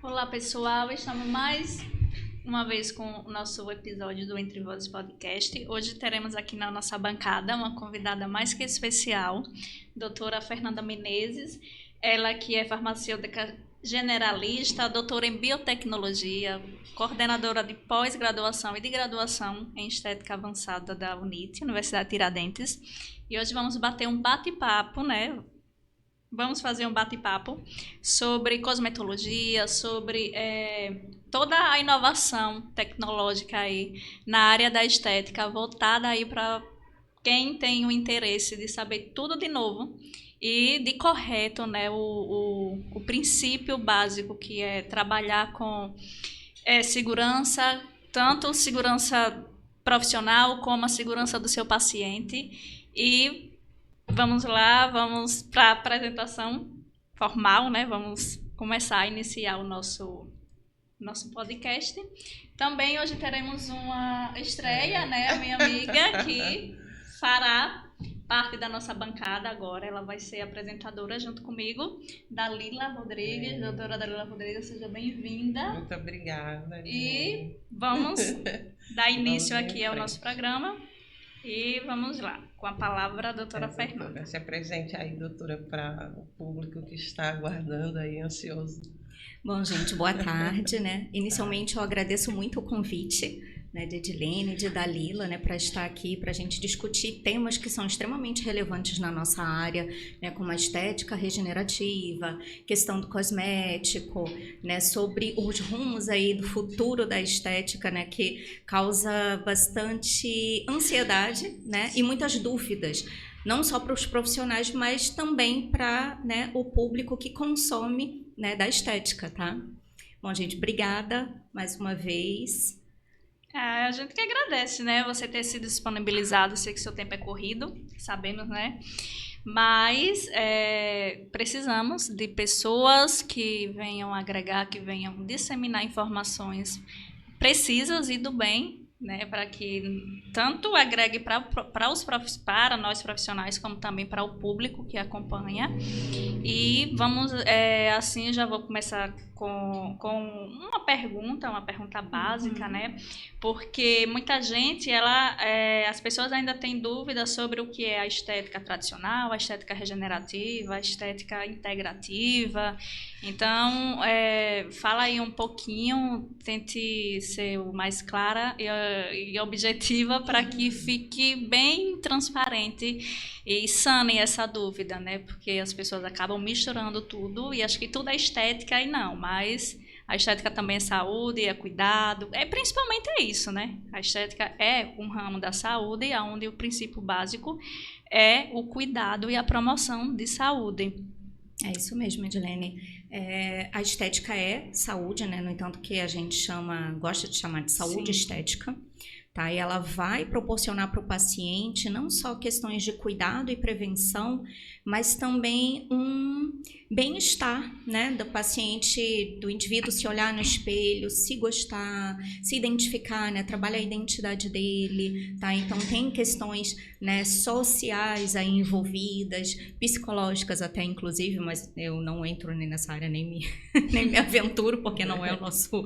Olá, pessoal. Estamos mais uma vez com o nosso episódio do Entre Vozes Podcast. Hoje teremos aqui na nossa bancada uma convidada mais que especial, doutora Fernanda Menezes. Ela que é farmacêutica generalista, doutora em biotecnologia, coordenadora de pós-graduação e de graduação em estética avançada da UNIT, Universidade Tiradentes. E hoje vamos bater um bate-papo, né? Vamos fazer um bate-papo sobre cosmetologia, sobre toda a inovação tecnológica aí na área da estética, voltada aí para quem tem o interesse de saber tudo de novo e de correto, né, o princípio básico, que é trabalhar com segurança, tanto segurança profissional como a segurança do seu paciente. E vamos lá, vamos para a apresentação formal, né? Vamos começar a iniciar o nosso podcast. Também hoje teremos uma estreia, né? A minha amiga que fará parte da nossa bancada agora. Ela vai ser apresentadora junto comigo, Dalila Rodrigues. Doutora Dalila Rodrigues, seja bem-vinda. Muito obrigada. E vamos dar início aqui ao nosso programa. E vamos lá, com a palavra a doutora Fernanda. Se apresente aí, doutora, para o público que está aguardando aí, ansioso. Bom, gente, boa tarde, né? Inicialmente eu agradeço muito o convite, né, de Edilene, de Dalila, né, para estar aqui, para a gente discutir temas que são extremamente relevantes na nossa área, né, como a estética regenerativa, questão do cosmético, né, sobre os rumos aí do futuro da estética, né, que causa bastante ansiedade, né, e muitas dúvidas, não só para os profissionais, mas também para, né, o público que consome, né, da estética, tá? Bom, gente, obrigada mais uma vez. A gente que agradece, né? Você ter sido disponibilizado. Sei que seu tempo é corrido, sabemos, né? Mas precisamos de pessoas que venham agregar, que venham disseminar informações precisas e do bem, né? Para que tanto agregue para nós profissionais, como também para o público que acompanha. E vamos, assim, já vou começar com uma pergunta básica, né? Porque muita gente, as pessoas ainda têm dúvidas sobre o que é a estética tradicional, a estética regenerativa, a estética integrativa. Então, fala aí um pouquinho, tente ser o mais clara e objetiva para que fique bem transparente e sane essa dúvida, né? Porque as pessoas acabam misturando tudo e acham que tudo é estética e não, mas a estética também é saúde, é cuidado, principalmente é isso, né? A estética é um ramo da saúde, onde o princípio básico é o cuidado e a promoção de saúde. É isso mesmo, Edilene. A estética é saúde, né? No entanto que a gente gosta de chamar de saúde estética. Tá? E ela vai proporcionar para o paciente não só questões de cuidado e prevenção, mas também um bem-estar, né, do paciente, do indivíduo se olhar no espelho, se gostar, se identificar, né, trabalhar a identidade dele, tá? Então tem questões, né, sociais aí envolvidas, psicológicas até inclusive, mas eu não entro nem nessa área, nem me aventuro, porque não é o nosso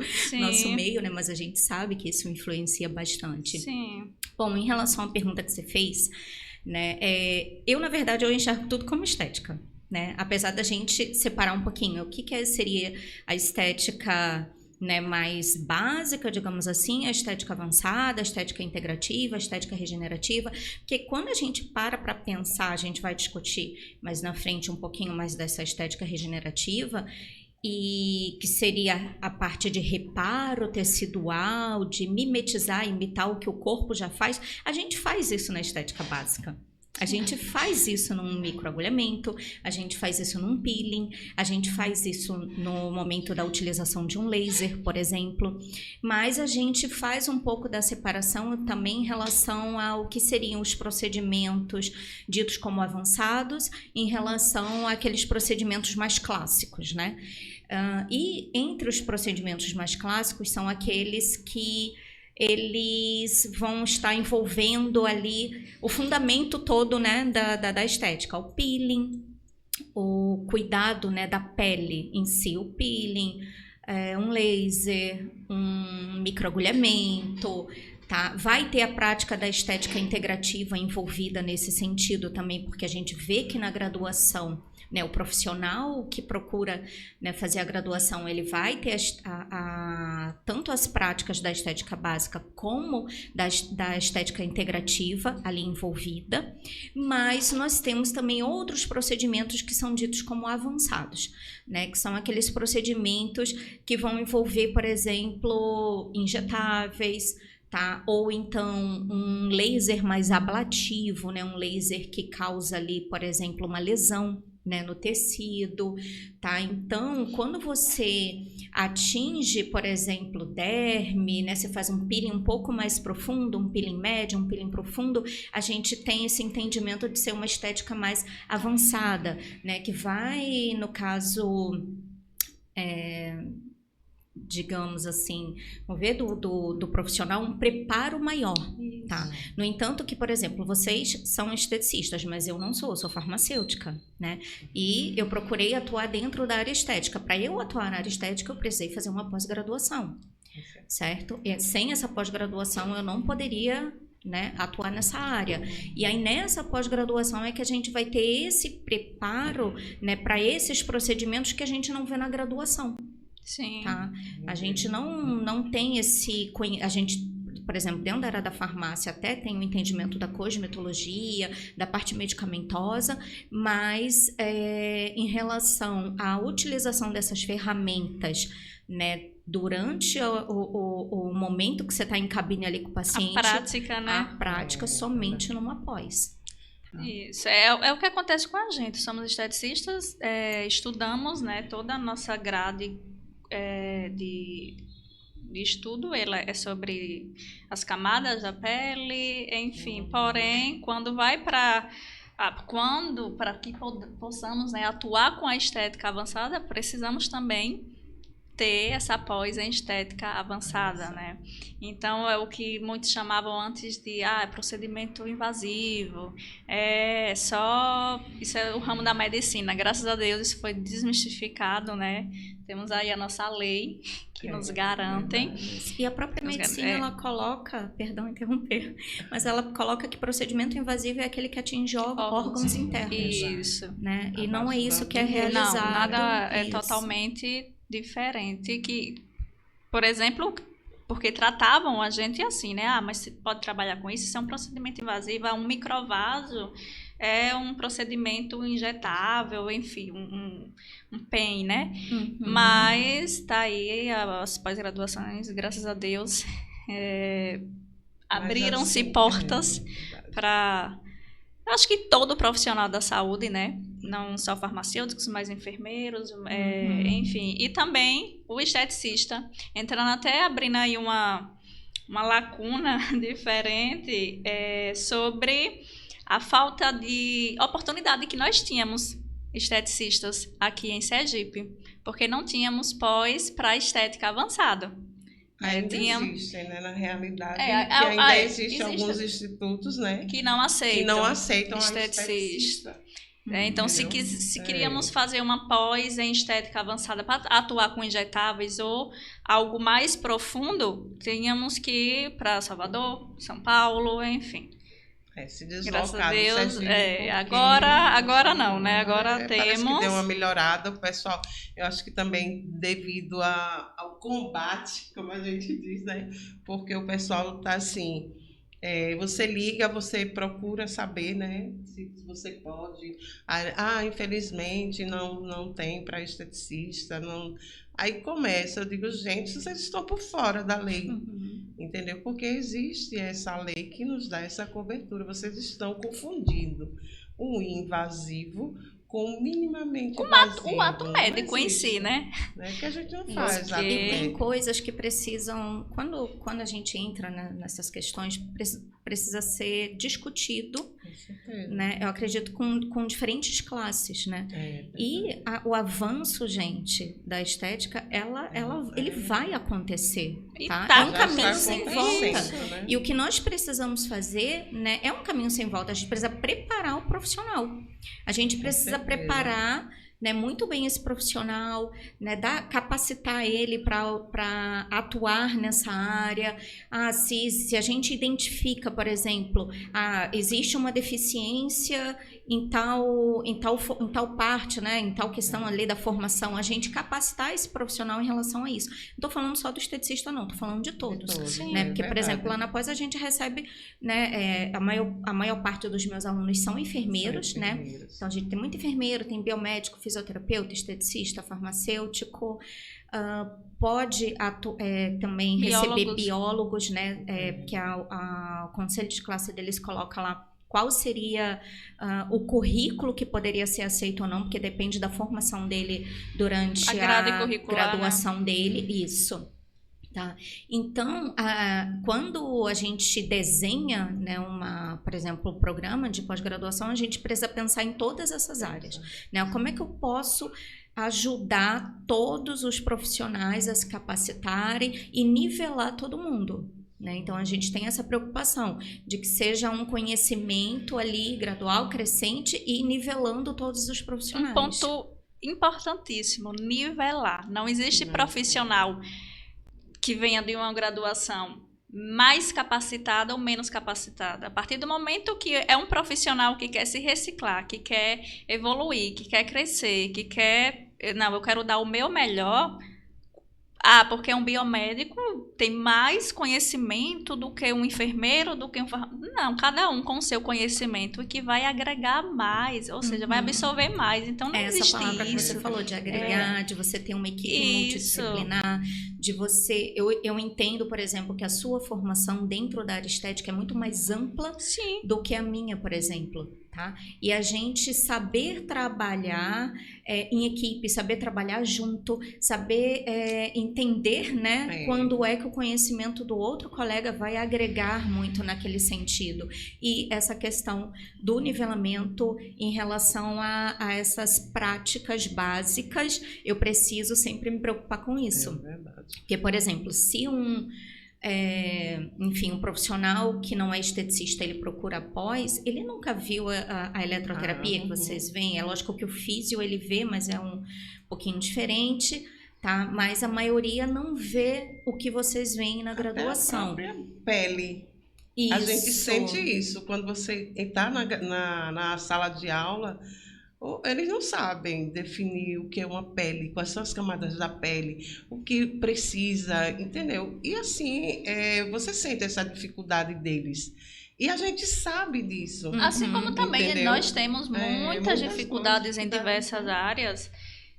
meio, né, mas a gente sabe que isso influencia bastante. Sim. Bom, em relação à pergunta que você fez, né, eu na verdade eu enxergo tudo como estética, né, apesar da gente separar um pouquinho o que seria a estética, né, mais básica, digamos assim, a estética avançada, a estética integrativa, a estética regenerativa, porque quando a gente para pensar, a gente vai discutir mais na frente um pouquinho mais dessa estética regenerativa, e que seria a parte de reparo tecidual, de mimetizar, imitar o que o corpo já faz. A gente faz isso na estética básica. A gente faz isso num microagulhamento, a gente faz isso num peeling, a gente faz isso no momento da utilização de um laser, por exemplo. Mas a gente faz um pouco da separação também em relação ao que seriam os procedimentos ditos como avançados, em relação àqueles procedimentos mais clássicos, né? E entre os procedimentos mais clássicos são aqueles que eles vão estar envolvendo ali o fundamento todo, né, da estética, o peeling, o cuidado, né, da pele em si, o peeling, um laser, um microagulhamento, tá? Vai ter a prática da estética integrativa envolvida nesse sentido também, porque a gente vê que na graduação, né, o profissional que procura, né, fazer a graduação, ele vai ter tanto as práticas da estética básica como da estética integrativa ali envolvida, mas nós temos também outros procedimentos que são ditos como avançados, né, que são aqueles procedimentos que vão envolver, por exemplo, injetáveis, tá? Ou então um laser mais ablativo, né, um laser que causa ali, por exemplo, uma lesão, né, no tecido, tá? Então, quando você atinge, por exemplo, derme, né, você faz um peeling um pouco mais profundo, um peeling médio, um peeling profundo, a gente tem esse entendimento de ser uma estética mais avançada, né, que vai, no caso, digamos assim, vamos ver do profissional um preparo maior, tá? No entanto que, por exemplo, vocês são esteticistas, mas eu não sou farmacêutica, né? E eu procurei atuar dentro da área estética. Para eu atuar na área estética, eu precisei fazer uma pós-graduação, certo? E sem essa pós-graduação, eu não poderia, né, atuar nessa área. E aí nessa pós-graduação é que a gente vai ter esse preparo, né, para esses procedimentos que a gente não vê na graduação. Sim. Tá? A gente não tem a gente, por exemplo, dentro da área da farmácia até tem o entendimento da cosmetologia, da parte medicamentosa, mas em relação à utilização dessas ferramentas, né, durante o momento que você está em cabine ali com o paciente, a prática, né? A prática somente numa pós. Isso, é o que acontece com a gente. Somos esteticistas, estudamos, né, toda a nossa grade de estudo, ela é sobre as camadas da pele, enfim. Porém, quando vai para que possamos, né, atuar com a estética avançada, precisamos também ter essa pós em estética avançada, né? Então, é o que muitos chamavam antes de procedimento invasivo, isso é o ramo da medicina. Graças a Deus isso foi desmistificado, né? Temos aí a nossa lei que nos garantem. E a própria medicina, ela coloca, perdão interromper, mas ela coloca que procedimento invasivo é aquele que atinge órgãos internos. Isso. Né? E não é isso que é realizado. Não, nada é totalmente diferente. Que, por exemplo, porque tratavam a gente assim, né? Mas você pode trabalhar com isso é um procedimento invasivo, um microvaso é um procedimento injetável, enfim, um PEN, né? Uhum. Mas tá aí as pós-graduações, graças a Deus, abriram-se portas para, acho que todo profissional da saúde, né? Não só farmacêuticos, mas enfermeiros, enfim. E também o esteticista, entrando até abrindo aí uma lacuna diferente sobre a falta de oportunidade que nós tínhamos, esteticistas, aqui em Sergipe, porque não tínhamos pós para estética avançada. Ainda existe, né? Na realidade, ainda existe alguns institutos, né? Que não aceitam a esteticista. Então, se queríamos fazer uma pós em estética avançada para atuar com injetáveis ou algo mais profundo, tínhamos que ir para Salvador, São Paulo, enfim. Se deslocar. Graças a Deus, agora não, né? Agora temos... Parece que deu uma melhorada, o pessoal, eu acho que também devido ao combate, como a gente diz, né? Porque o pessoal tá assim, você liga, você procura saber, né? Se você pode. Infelizmente não tem para esteticista, não... Aí começa, eu digo, gente, vocês estão por fora da lei. Entendeu? Porque existe essa lei que nos dá essa cobertura. Vocês estão confundindo o invasivo com minimamente invasivo. O ato médico em si, né? Que a gente não faz. E tem coisas que precisam... Quando a gente entra nessas questões, precisa ser discutido, certeza. Né? Eu acredito com diferentes classes, né? E o avanço, gente, da estética, ele vai acontecer, tá? É um caminho sem volta. Né? E o que nós precisamos fazer, né, é um caminho sem volta. A gente precisa preparar o profissional. A gente precisa preparar, né, muito bem esse profissional, né, capacitar ele para atuar nessa área. Se a gente identifica, por exemplo, existe uma deficiência em tal parte, né, em tal questão ali da formação, a gente capacitar esse profissional em relação a isso. Não estou falando só do esteticista, não, estou falando de todos. Sim, né? Porque, por exemplo, lá na pós a gente recebe, né, a maior parte dos meus alunos são enfermeiros, né? Então a gente tem muito enfermeiro, tem biomédico, fisioterapeuta, esteticista, farmacêutico, pode também receber biólogos, né? Que o conselho de classe deles coloca lá qual seria o currículo que poderia ser aceito ou não, porque depende da formação dele durante a graduação dele. Isso. Tá? Então, quando a gente desenha, né, por exemplo, um programa de pós-graduação, a gente precisa pensar em todas essas áreas. Né? Como é que eu posso ajudar todos os profissionais a se capacitarem e nivelar todo mundo? Né? Então, a gente tem essa preocupação de que seja um conhecimento ali gradual, crescente e nivelando todos os profissionais. Um ponto importantíssimo, nivelar. Não existe profissional que venha de uma graduação mais capacitada ou menos capacitada. A partir do momento que é um profissional que quer se reciclar, que quer evoluir, que quer crescer, que quer... Não, eu quero dar o meu melhor... porque um biomédico tem mais conhecimento do que um enfermeiro, do que um... Não, cada um com o seu conhecimento e que vai agregar mais, ou seja, vai absorver mais. Então, não existe isso. Essa palavra que você falou, de agregar, de você ter uma equipe multidisciplinar, de você... Eu entendo, por exemplo, que a sua formação dentro da área estética é muito mais ampla do que a minha, por exemplo. Tá? E a gente saber trabalhar em equipe, saber trabalhar junto, saber entender, né, quando é que o conhecimento do outro colega vai agregar muito naquele sentido. E essa questão do nivelamento em relação a essas práticas básicas, eu preciso sempre me preocupar com isso. É verdade. Porque, por exemplo, se um profissional que não é esteticista, ele procura pós, ele nunca viu a eletroterapia que vocês veem. É lógico que o físio ele vê, mas é um pouquinho diferente, tá? Mas a maioria não vê o que vocês veem na graduação. A própria pele. Isso. A gente sente isso. Quando você entrar na sala de aula, eles não sabem definir o que é uma pele, quais são as camadas da pele, o que precisa, entendeu? E assim, você sente essa dificuldade deles. E a gente sabe disso. Assim como também nós temos muitas dificuldades em diversas áreas.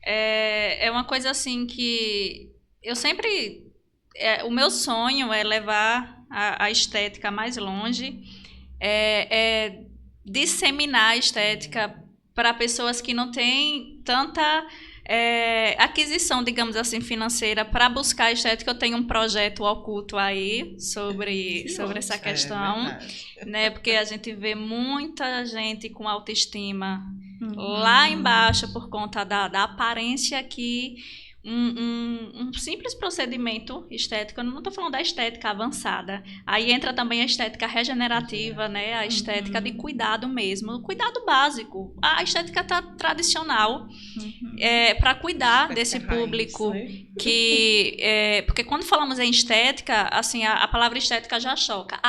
É uma coisa assim que eu sempre... o meu sonho é levar a estética mais longe, disseminar a estética para pessoas que não têm tanta aquisição, digamos assim, financeira para buscar estética. Eu tenho um projeto oculto aí sobre essa questão, né? Porque a gente vê muita gente com autoestima lá embaixo por conta da aparência que um simples procedimento estético, eu não estou falando da estética avançada, aí entra também a estética regenerativa, né? A estética de cuidado mesmo, o cuidado básico, a estética tradicional, para cuidar desse público que... porque quando falamos em estética, assim, a palavra estética já choca.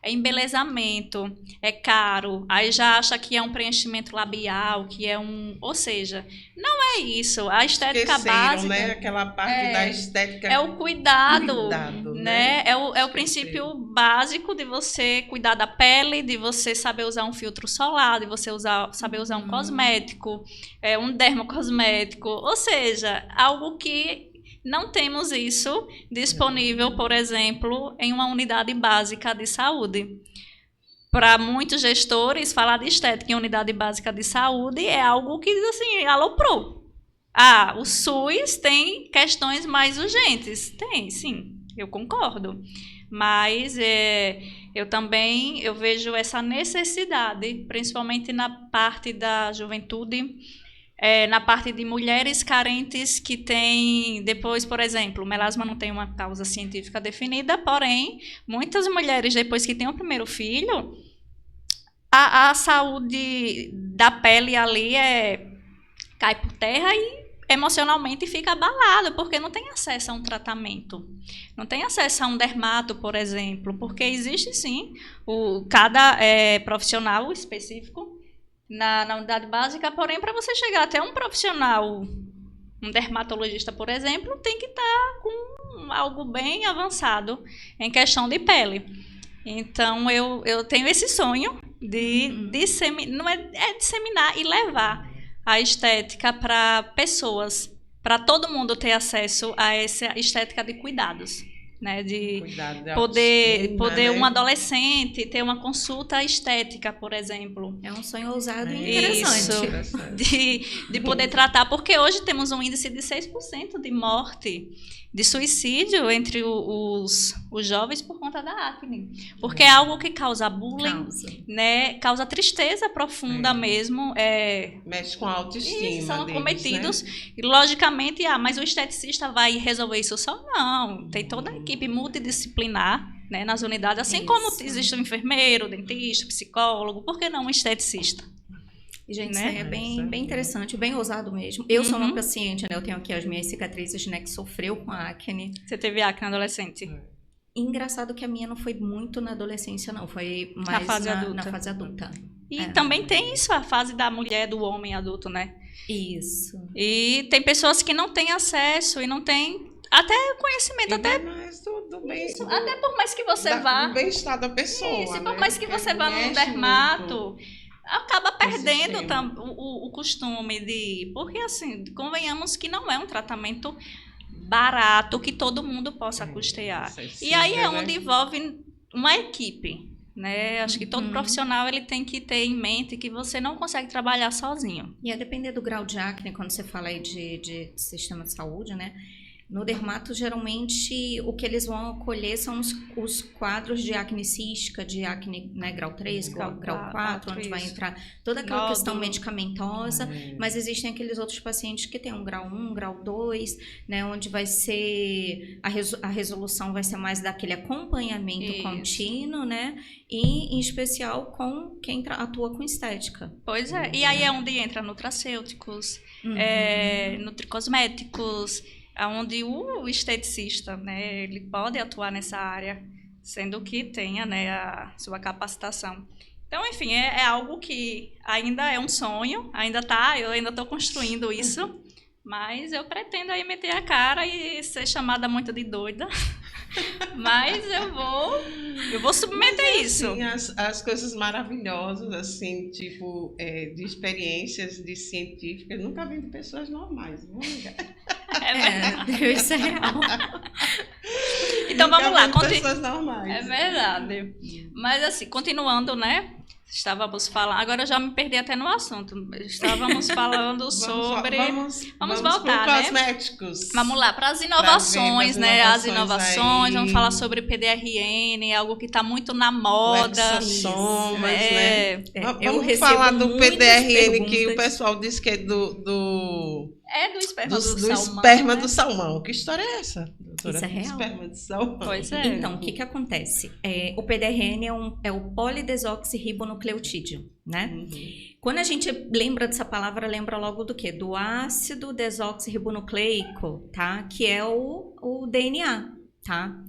É embelezamento, é caro, aí já acha que é um preenchimento labial, que é ou seja, não é isso. A estética básica... né? Aquela parte da estética... É o cuidado, né? É o princípio básico de você cuidar da pele, de você saber usar um filtro solar, de você saber usar um cosmético, um dermocosmético, ou seja, algo que não temos isso disponível, por exemplo, em uma unidade básica de saúde. Para muitos gestores, falar de estética em unidade básica de saúde é algo que, assim, aloprou. O SUS tem questões mais urgentes. Tem, sim, eu concordo. Mas eu vejo essa necessidade, principalmente na parte da juventude, na parte de mulheres carentes que têm, depois, por exemplo, o melasma não tem uma causa científica definida, porém, muitas mulheres, depois que têm o primeiro filho, a saúde da pele ali cai por terra e emocionalmente fica abalada, porque não tem acesso a um tratamento. Não tem acesso a um dermato, por exemplo, porque existe sim cada profissional específico na unidade básica, porém, para você chegar até um profissional, um dermatologista, por exemplo, tem que estar com algo bem avançado em questão de pele. Então, eu tenho esse sonho de disseminar e levar a estética para pessoas, para todo mundo ter acesso a essa estética de cuidados, né? De poder um adolescente ter uma consulta estética, por exemplo. É um sonho ousado e interessante. De poder tratar, porque hoje temos um índice de 6% de morte, de suicídio entre os jovens por conta da acne. Porque é algo que causa bullying, né? Causa tristeza profunda mesmo. Mexe com a autoestima. E são deles, acometidos. Né? E logicamente, mas o esteticista vai resolver isso só? Não. Tem toda a equipe multidisciplinar, né, nas unidades, assim como existe um enfermeiro, dentista, psicólogo, por que não um esteticista? Gente, né? Isso é bem interessante, bem ousado mesmo. Eu sou uma paciente, né? Eu tenho aqui as minhas cicatrizes, né? Que sofreu com acne. Você teve acne na adolescente? Engraçado que a minha não foi muito na adolescência, não. Foi mais na fase adulta. E também tem isso, a fase da mulher, do homem adulto, né? Isso. E tem pessoas que não têm acesso e não têm até conhecimento, até por mais que você vá... Do bem-estar da pessoa, isso, por mais que você vá num dermato... acaba perdendo o costume de... Porque, assim, convenhamos que não é um tratamento barato que todo mundo possa custear. E aí é onde envolve uma equipe, né? Acho que todo profissional ele tem que ter em mente que você não consegue trabalhar sozinho. E a depender do grau de acne, quando você fala aí de sistema de saúde, né? No dermato, geralmente, o que eles vão acolher são os quadros de acne cística, de acne, né, grau 3, grau 4, onde vai entrar toda aquela questão medicamentosa, mas existem aqueles outros pacientes que têm um grau 1, grau 2, né, onde vai ser, a resolução vai ser mais daquele acompanhamento contínuo, né, e em especial com quem atua com estética. Pois é, e aí é onde entra nutracêuticos, nutricosméticos, onde o esteticista, né, ele pode atuar nessa área, sendo que tenha, né, a sua capacitação. Então, enfim, é algo que ainda é um sonho, eu ainda estou construindo isso, mas eu pretendo aí meter a cara e ser chamada muito de doida. Mas eu vou submeter isso. Assim, as coisas maravilhosas, assim, tipo, de experiências de científicas, nunca vi de pessoas normais. Isso é real. Então vamos lá. Pessoas normais. É verdade. Mas assim, continuando, né? Estávamos falando, agora eu já me perdi até no assunto. Estávamos falando sobre... Vamos voltar, né? Cosméticos. Vamos lá, para as inovações, né? As inovações, vamos falar sobre PDRN, algo que está muito na moda. Somas, né? Vamos falar do PDRN, que o pessoal diz que é do esperma do salmão. Esperma do salmão. Que história é essa, doutora? Isso é real. Esperma do salmão. Pois é. Então, o que acontece? O PDRN é o polidesoxirribonucleotídeo, né? Quando a gente lembra dessa palavra, lembra logo do quê? Do ácido desoxirribonucleico, tá? Que é o DNA, tá?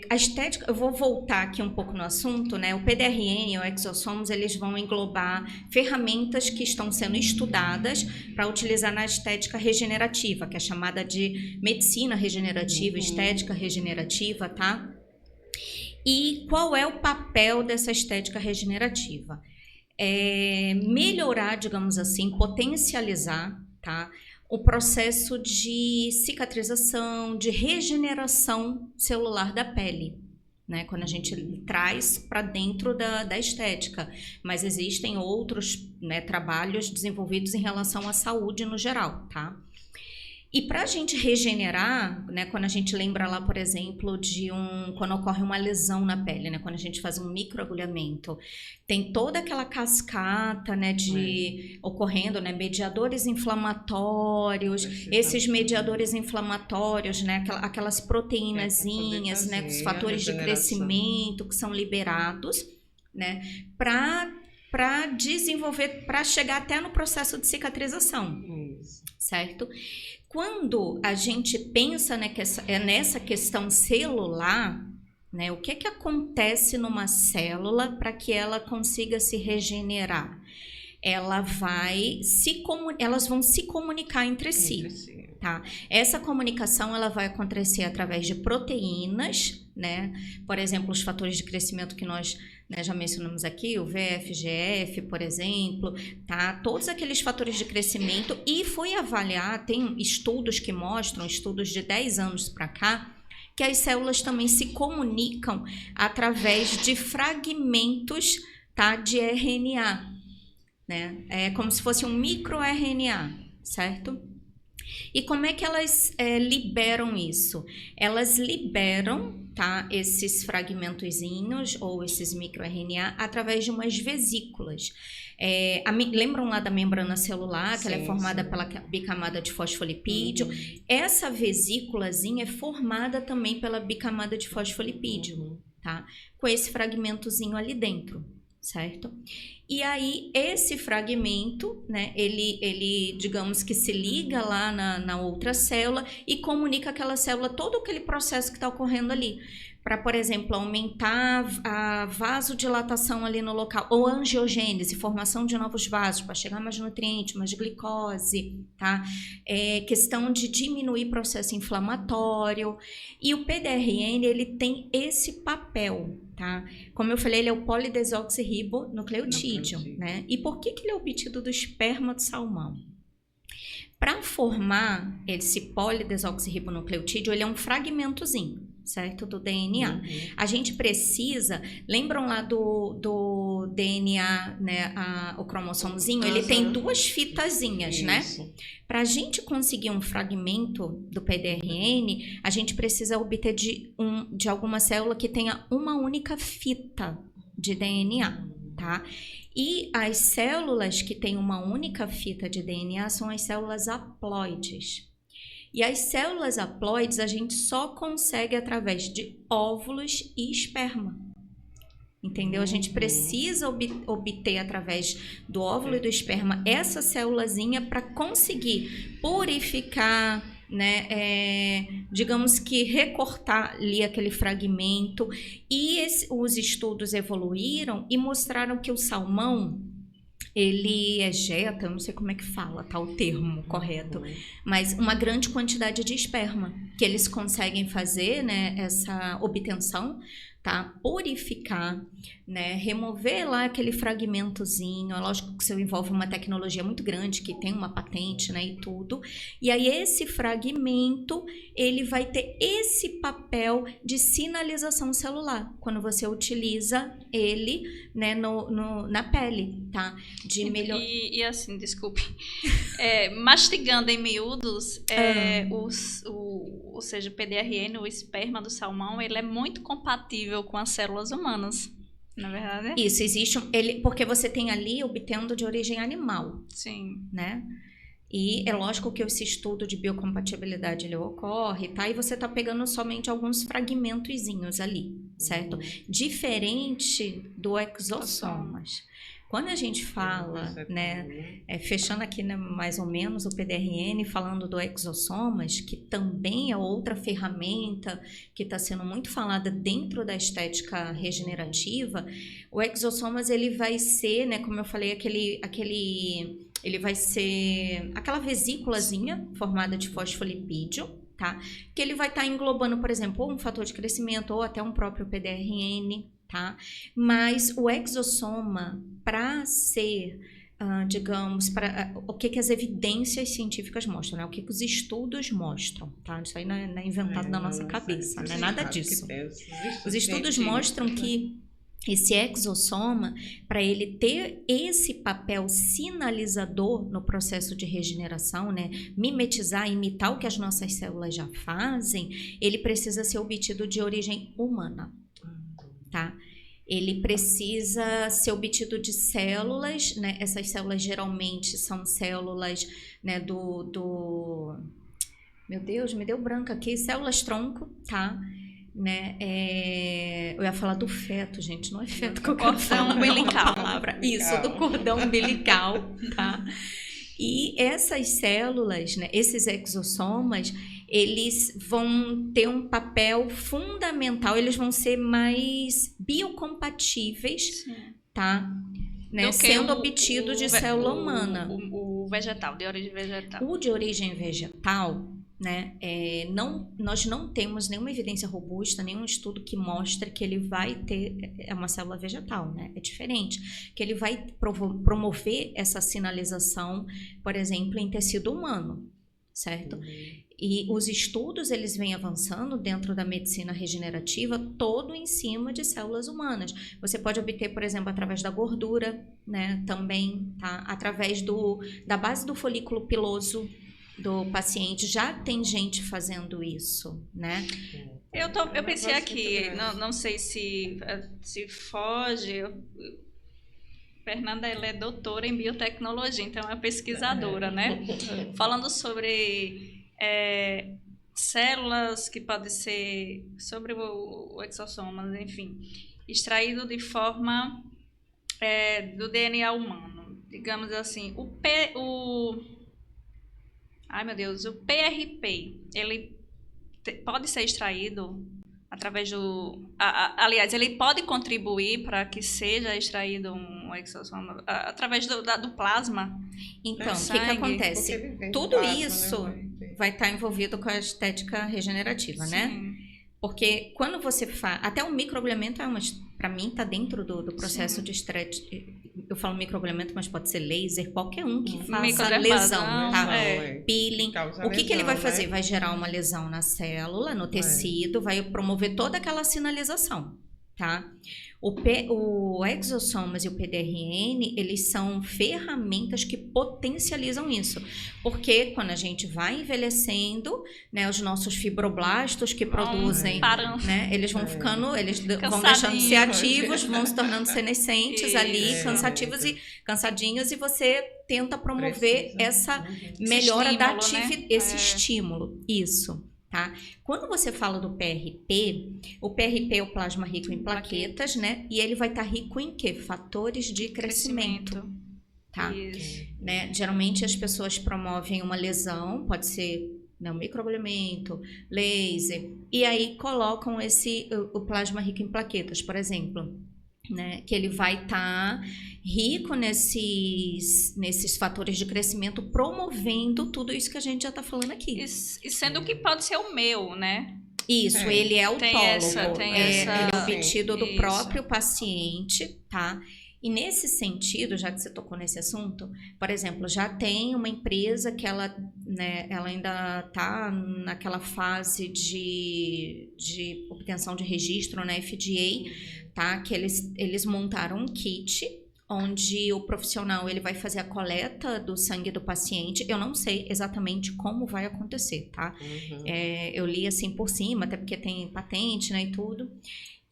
A estética, eu vou voltar aqui um pouco no assunto, né? O PDRN, o exossomos, eles vão englobar ferramentas que estão sendo estudadas para utilizar na estética regenerativa, que é chamada de medicina regenerativa, estética regenerativa, tá? E qual é o papel dessa estética regenerativa? Melhorar, digamos assim, potencializar, tá? O processo de cicatrização, de regeneração celular da pele, né? Quando a gente traz para dentro da estética. Mas existem outros, né, trabalhos desenvolvidos em relação à saúde no geral, tá? E para a gente regenerar, né, quando a gente lembra lá, por exemplo, quando ocorre uma lesão na pele, né, quando a gente faz um microagulhamento, tem toda aquela cascata, né, ocorrendo, né, mediadores inflamatórios, esses mediadores inflamatórios, né, aquelas proteínazinhas, né, os fatores de crescimento que são liberados, né, para desenvolver, para chegar até no processo de cicatrização, certo? Quando a gente pensa, né, nessa questão celular, né, o que acontece numa célula para que ela consiga se regenerar? Elas vão se comunicar entre si. Tá? Essa comunicação ela vai acontecer através de proteínas, né? Por exemplo, os fatores de crescimento que nós, né, já mencionamos aqui, o VEGF, por exemplo, tá? Todos aqueles fatores de crescimento, e foi avaliar, tem estudos que mostram, estudos de 10 anos para cá, que as células também se comunicam através de fragmentos, tá, de RNA, né? É como se fosse um microRNA, certo? E como é que elas liberam isso? Elas liberam, tá, esses fragmentozinhos ou esses microRNA através de umas vesículas. Lembram lá da membrana celular, que ela é formada pela bicamada de fosfolipídio? Essa vesículazinha é formada também pela bicamada de fosfolipídio, tá? Com esse fragmentozinho ali dentro, certo? E aí, esse fragmento, né, ele digamos que se liga lá na outra célula e comunica aquela célula todo aquele processo que está ocorrendo ali. Para, por exemplo, aumentar a vasodilatação ali no local, ou angiogênese, formação de novos vasos, para chegar mais nutriente, mais glicose, tá? Questão de diminuir processo inflamatório. E o PDRN, ele tem esse papel, tá? Como eu falei, ele é o polidesoxirribonucleotídeo, né? E por que ele é obtido do esperma do salmão? Para formar esse polidesoxirribonucleotídeo, ele é um fragmentozinho, certo? Do DNA. A gente precisa, lembram lá do DNA, né? O cromossomozinho, ele tem 2 fitazinhas, né? Para a gente conseguir um fragmento do PDRN, a gente precisa obter de alguma célula que tenha uma única fita de DNA, tá? E as células que têm uma única fita de DNA são as células haploides. E as células haploides a gente só consegue através de óvulos e esperma. Entendeu? A gente precisa obter através do óvulo e do esperma essa célulazinha para conseguir purificar, né, digamos que recortar ali aquele fragmento. E os estudos evoluíram e mostraram que o salmão, ele ejeta, eu não sei como é que fala, tá, o termo correto, mas uma grande quantidade de esperma, que eles conseguem fazer, né, essa obtenção, tá, purificar, né, remover lá aquele fragmentozinho. É lógico que isso envolve uma tecnologia muito grande, que tem uma patente, né, e tudo, e aí esse fragmento, ele vai ter esse papel de sinalização celular, quando você utiliza ele, né, na pele, tá, de melhor... E assim, desculpe, mastigando em miúdos, ou seja, o PDRN, o esperma do salmão, ele é muito compatível com as células humanas, na verdade. Isso, existe porque você tem ali obtendo de origem animal. Sim. Né? E é lógico que esse estudo de biocompatibilidade ele ocorre, tá? E você tá pegando somente alguns fragmentozinhos ali, certo? Diferente do exossomas. Quando a gente fala, né, fechando aqui, né, mais ou menos o PDRN, falando do exossomas, que também é outra ferramenta que está sendo muito falada dentro da estética regenerativa, o exossomas ele vai ser, né, como eu falei, ele vai ser aquela vesículazinha formada de fosfolipídio, tá? Que ele vai estar englobando, por exemplo, ou um fator de crescimento ou até um próprio PDRN, tá? Mas o exossoma, para ser, digamos, o que as evidências científicas mostram, né? O que os estudos mostram, tá? Isso aí não é inventado na nossa cabeça, não é nada disso. Os estudos mostram que esse exossoma, para ele ter esse papel sinalizador no processo de regeneração, né, mimetizar, imitar o que as nossas células já fazem, ele precisa ser obtido de origem humana, tá? Ele precisa ser obtido de células, né? Essas células geralmente são células, né, meu Deus, me deu branco aqui, células tronco, tá? Né? Eu ia falar do feto, gente, não é feto que eu quero falar, umbilical. Palavra. Isso, do cordão umbilical, tá? E essas células, né, esses exossomas, eles vão ter um papel fundamental, eles vão ser mais biocompatíveis, tá? Né, sendo obtido de célula humana. O vegetal, de origem vegetal. O de origem vegetal, né, nós não temos nenhuma evidência robusta, nenhum estudo que mostre que ele vai ter, é uma célula vegetal, né, é diferente, que ele vai promover essa sinalização, por exemplo, em tecido humano, certo? E os estudos, eles vêm avançando dentro da medicina regenerativa, todo em cima de células humanas. Você pode obter, por exemplo, através da gordura, né, também, tá? Através da base do folículo piloso do paciente, já tem gente fazendo isso, né? Eu pensei aqui, não sei se foge. Fernanda, ela é doutora em biotecnologia, então é pesquisadora, né? Falando sobre células que podem ser, sobre o exossomas, enfim, extraído de forma do DNA humano. Digamos assim, o PRP, ele pode ser extraído através aliás, ele pode contribuir para que seja extraído um exossoma através do plasma. Então, o que acontece? Tudo plasma, isso, né, vai estar envolvido com a estética regenerativa, sim, né? Porque quando você faz... Até o microagulhamento para mim, está dentro do processo, sim, de estética. Eu falo microagulhamento, mas pode ser laser, qualquer um que faça lesão, tá? Peeling. O que ele vai fazer? Vai gerar uma lesão na célula, no tecido, vai promover toda aquela sinalização, tá? O exossomas e o PDRN, eles são ferramentas que potencializam isso. Porque quando a gente vai envelhecendo, né, os nossos fibroblastos que produzem, né, eles vão ficando, eles vão deixando de ser ativos, vão se tornando senescentes ali, cansadinhos, e você tenta promover essa melhora da atividade, esse estímulo, isso. Tá? Quando você fala do PRP, o PRP é o plasma rico em plaquetas, né? E ele vai estar rico em quê? Fatores de crescimento. Tá? Né? Geralmente as pessoas promovem uma lesão, pode ser, né, um microagulhamento, laser, e aí colocam o plasma rico em plaquetas, por exemplo, né? Que ele vai estar rico nesses fatores de crescimento, promovendo tudo isso que a gente já está falando aqui. E sendo que pode ser o meu, né? Isso, ele é autólogo. Ele é obtido do próprio paciente, tá? E nesse sentido, já que você tocou nesse assunto, por exemplo, já tem uma empresa que ela ainda está naquela fase de obtenção de registro na FDA, tá? Que eles montaram um kit onde o profissional ele vai fazer a coleta do sangue do paciente. Eu não sei exatamente como vai acontecer, tá? Eu li assim por cima, até porque tem patente, né, e tudo.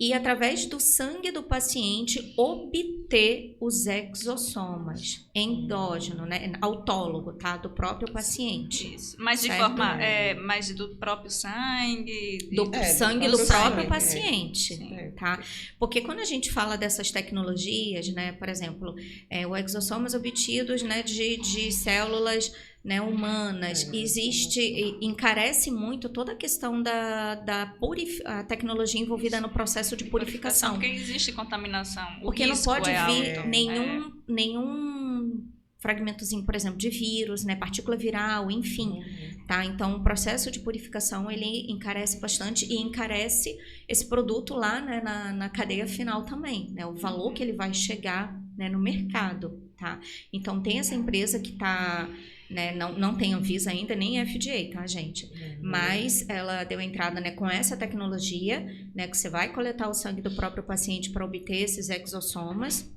E através do sangue do paciente obter os exossomas endógeno, né, autólogo, tá, do próprio paciente. Isso. Mas certo? De forma mais do próprio sangue, sangue do próprio paciente, tá? Porque quando a gente fala dessas tecnologias, né, por exemplo, o exossomas obtidos, né, de células, né, humanas, encarece muito toda a questão a tecnologia envolvida no processo de purificação. Porque existe contaminação. Porque não pode vir nenhum fragmentozinho, por exemplo, de vírus, né, partícula viral, enfim, tá? Então, o processo de purificação, ele encarece bastante e encarece esse produto lá, né, na cadeia final também, né, o valor que ele vai chegar, né, no mercado. tá? Então, tem essa empresa que está, né, não tem Anvisa ainda, nem FDA, tá, gente? Mas ela deu entrada, né, com essa tecnologia, né, que você vai coletar o sangue do próprio paciente para obter esses exossomas,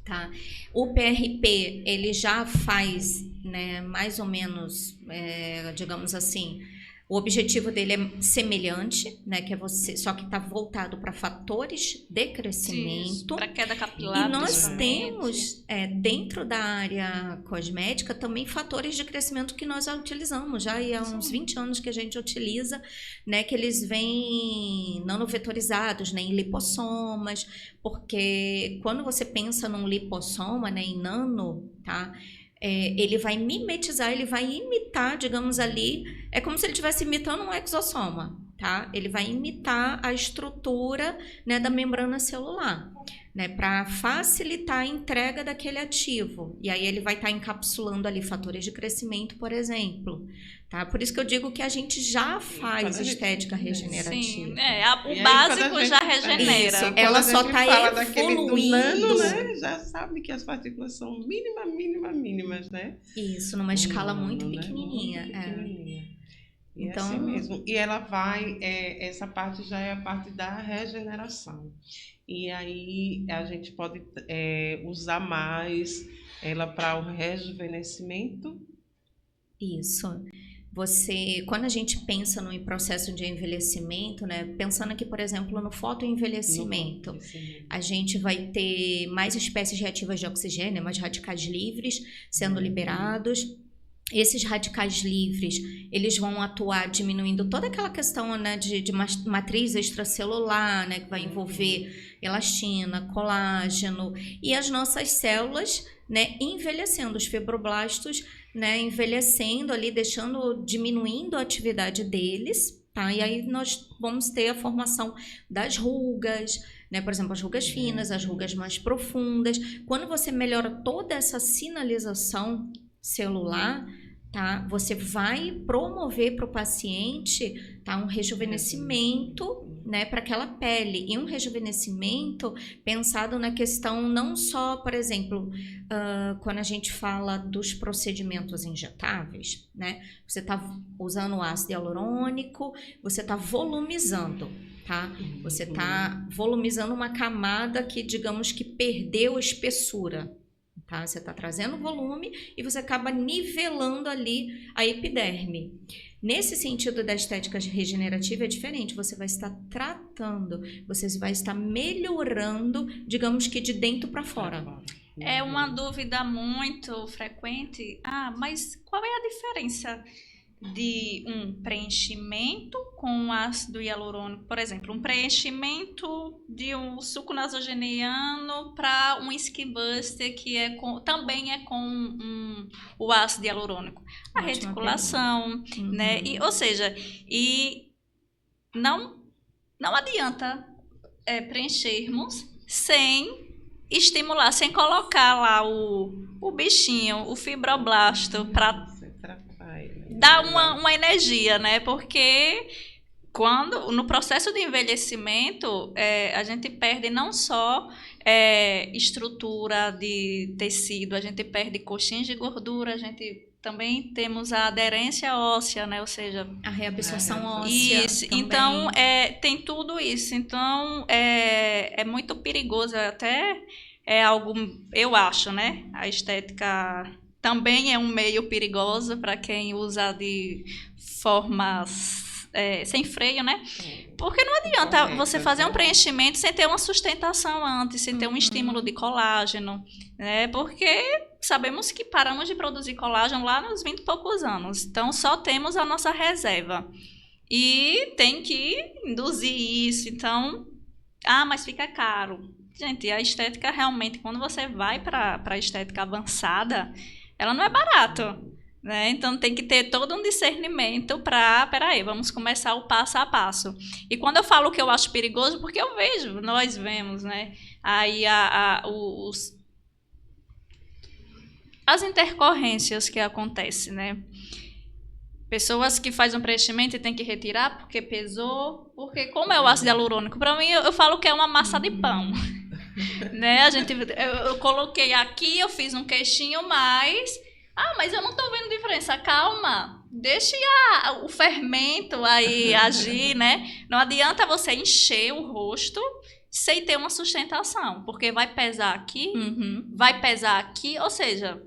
tá? O PRP, ele já faz, né, mais ou menos, digamos assim, o objetivo dele é semelhante, né, que é você, só que está voltado para fatores de crescimento. Para queda capilar. E nós temos, dentro da área cosmética, também fatores de crescimento que nós já utilizamos, já há uns 20 anos que a gente utiliza, né, que eles vêm nanovetorizados, né, em lipossomas, porque quando você pensa num lipossoma, né, em nano, tá? Ele vai mimetizar, ele vai imitar, digamos ali, é como se ele estivesse imitando um exossoma, tá? Ele vai imitar a estrutura, né, da membrana celular, né, para facilitar a entrega daquele ativo. E aí ele vai estar encapsulando ali fatores de crescimento, por exemplo, tá? Por isso que eu digo que a gente já faz estética regenerativa. Sim, o básico já regenera. Isso, ela só está evoluindo. Nano, né? Já sabe que as partículas são mínimas, né? Isso, numa escala muito pequenininha. Muito pequenininha. E então, assim mesmo. E ela vai, essa parte já é a parte da regeneração. E aí a gente pode usar mais ela para o rejuvenescimento. Isso. Quando a gente pensa no processo de envelhecimento, né, pensando aqui, por exemplo, no fotoenvelhecimento, a gente vai ter mais espécies reativas de oxigênio, mais radicais livres sendo liberados. Esses radicais livres, eles vão atuar diminuindo toda aquela questão, né, de matriz extracelular, né, que vai envolver elastina, colágeno, e as nossas células, né, envelhecendo, os fibroblastos, né, envelhecendo ali, diminuindo a atividade deles, tá? E aí nós vamos ter a formação das rugas, né, por exemplo, as rugas finas, as rugas mais profundas. Quando você melhora toda essa sinalização celular, tá? Você vai promover para o paciente, tá, um rejuvenescimento, né, para aquela pele, e um rejuvenescimento pensado na questão não só, por exemplo, quando a gente fala dos procedimentos injetáveis, né, você está usando o ácido hialurônico, você está volumizando, tá? Você está volumizando uma camada que, digamos que perdeu espessura. Tá? Você está trazendo volume e você acaba nivelando ali a epiderme. Nesse sentido da estética regenerativa é diferente, você vai estar tratando, você vai estar melhorando, digamos que de dentro para fora. É uma dúvida muito frequente. Mas qual é a diferença de um preenchimento com ácido hialurônico, por exemplo, um preenchimento de um suco nasogeniano para um Skin Buster que também é com o ácido hialurônico, a reticulação, né? Ou seja, não adianta preenchermos sem estimular, sem colocar lá o bichinho, o fibroblasto para dá uma energia, né? Porque no processo de envelhecimento, a gente perde não só estrutura de tecido, a gente perde coxinhas de gordura, a gente também temos a aderência óssea, né? Ou seja, a reabsorção óssea. Isso. Também. Então, tem tudo isso. Então, é muito perigoso, até algo, eu acho, né? A estética também é um meio perigoso para quem usa de formas sem freio, né? Porque não adianta você fazer um preenchimento sem ter uma sustentação antes, sem ter um estímulo de colágeno, né? Porque sabemos que paramos de produzir colágeno lá nos 20 e poucos anos. Então, só temos a nossa reserva. E tem que induzir isso. Então, mas fica caro. Gente, a estética realmente, quando você vai para a estética avançada, ela não é barato, né? Então tem que ter todo um discernimento peraí, vamos começar o passo a passo. E quando eu falo que eu acho perigoso, porque nós vemos, né? Aí as intercorrências que acontecem, né? Pessoas que fazem um preenchimento e tem que retirar porque pesou, porque como é o ácido hialurônico, para mim eu falo que é uma massa de pão. né? Eu coloquei aqui, eu fiz um queixinho mais. Mas eu não tô vendo diferença. Calma, deixe o fermento aí agir, né? Não adianta você encher o rosto sem ter uma sustentação, porque vai pesar aqui, vai pesar aqui, ou seja,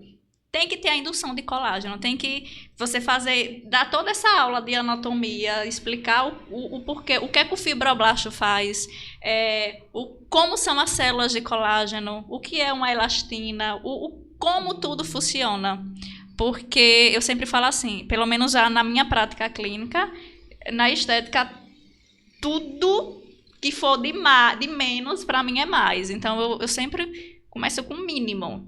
tem que ter a indução de colágeno, tem que você dar toda essa aula de anatomia, explicar o porquê, o que é que o fibroblasto faz, como são as células de colágeno, o que é uma elastina, como tudo funciona. Porque eu sempre falo assim, pelo menos já na minha prática clínica, na estética, tudo que for de menos, para mim é mais. Então, eu sempre começo com o mínimo.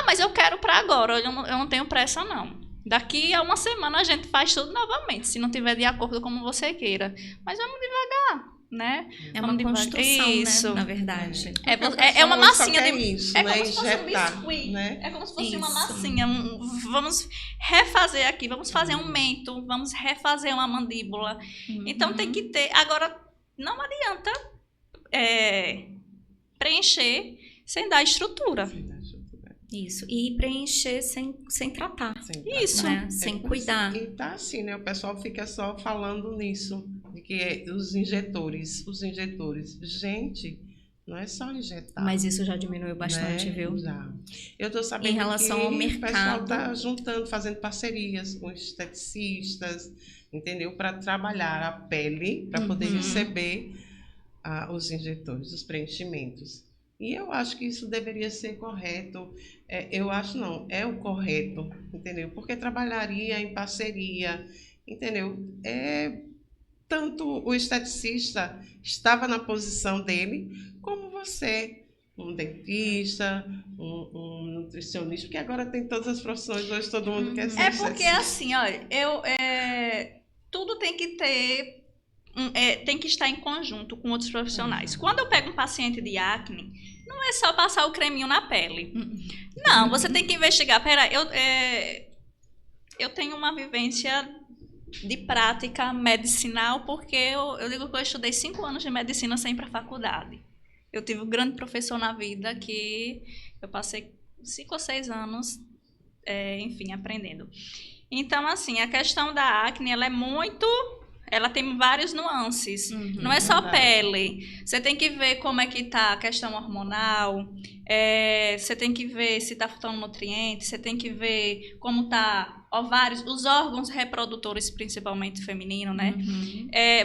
Mas eu quero para agora, eu não tenho pressa, não. Daqui a uma semana a gente faz tudo novamente, se não tiver de acordo como você queira. Mas vamos devagar, né? É uma construção, isso, né? Na verdade. É uma massinha de... Isso, é né? como se fosse um biscuit. Né? É como se fosse uma Isso. massinha. Vamos refazer aqui, vamos fazer um mento, vamos refazer uma mandíbula. Então tem que ter... Agora, não adianta preencher sem dar estrutura. Isso. E preencher sem tratar. Isso. Né? Sem cuidar. E tá assim, né? O pessoal fica só falando nisso. De que os injetores. Gente, não é só injetar. Mas isso já diminuiu bastante, né? viu? Já. Eu tô sabendo em relação que ao o pessoal mercado, tá juntando, fazendo parcerias com esteticistas, entendeu? Para trabalhar a pele, para poder receber os injetores, os preenchimentos. E eu acho que isso deveria ser correto. Eu acho não, é o correto, entendeu? Porque trabalharia em parceria, entendeu? Tanto o esteticista estava na posição dele, como você, um dentista, um nutricionista, porque agora tem todas as profissões, hoje todo mundo quer ser porque assim, olha, tudo tem que ter, tem que estar em conjunto com outros profissionais. Quando eu pego um paciente de acne, não é só passar o creminho na pele. Não, você tem que investigar. Eu tenho uma vivência de prática medicinal, porque eu digo que eu estudei 5 anos de medicina sem ir para a faculdade. Eu tive um grande professor na vida que eu passei 5 ou 6 anos, enfim, aprendendo. Então, assim, a questão da acne, ela tem várias nuances. Não é só pele. Você tem que ver como é que tá a questão hormonal. Você tem que ver se tá faltando nutrientes. Você tem que ver como tá ovários, os órgãos reprodutores, principalmente feminino, né?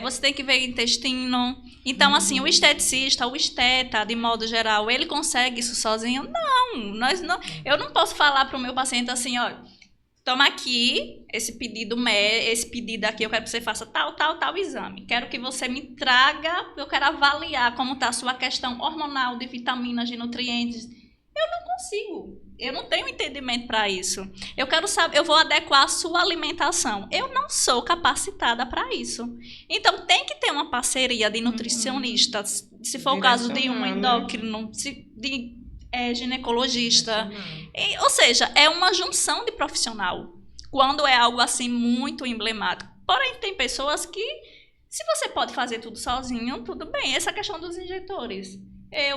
Você tem que ver intestino. Então, assim, o esteticista, o esteta, de modo geral, ele consegue isso sozinho? Não. Eu não posso falar para o meu paciente assim, ó, toma aqui esse pedido aqui, eu quero que você faça tal exame. Quero que você me traga, eu quero avaliar como está a sua questão hormonal, de vitaminas, de nutrientes. Eu não consigo. Eu não tenho entendimento para isso. Eu quero saber, eu vou adequar a sua alimentação. Eu não sou capacitada para isso. Então, tem que ter uma parceria de nutricionistas, se for o caso de um endócrino, de ginecologista. Ou seja, é uma junção de profissional. Quando é algo assim muito emblemático. Porém, tem pessoas que, se você pode fazer tudo sozinho, tudo bem. Essa questão dos injetores.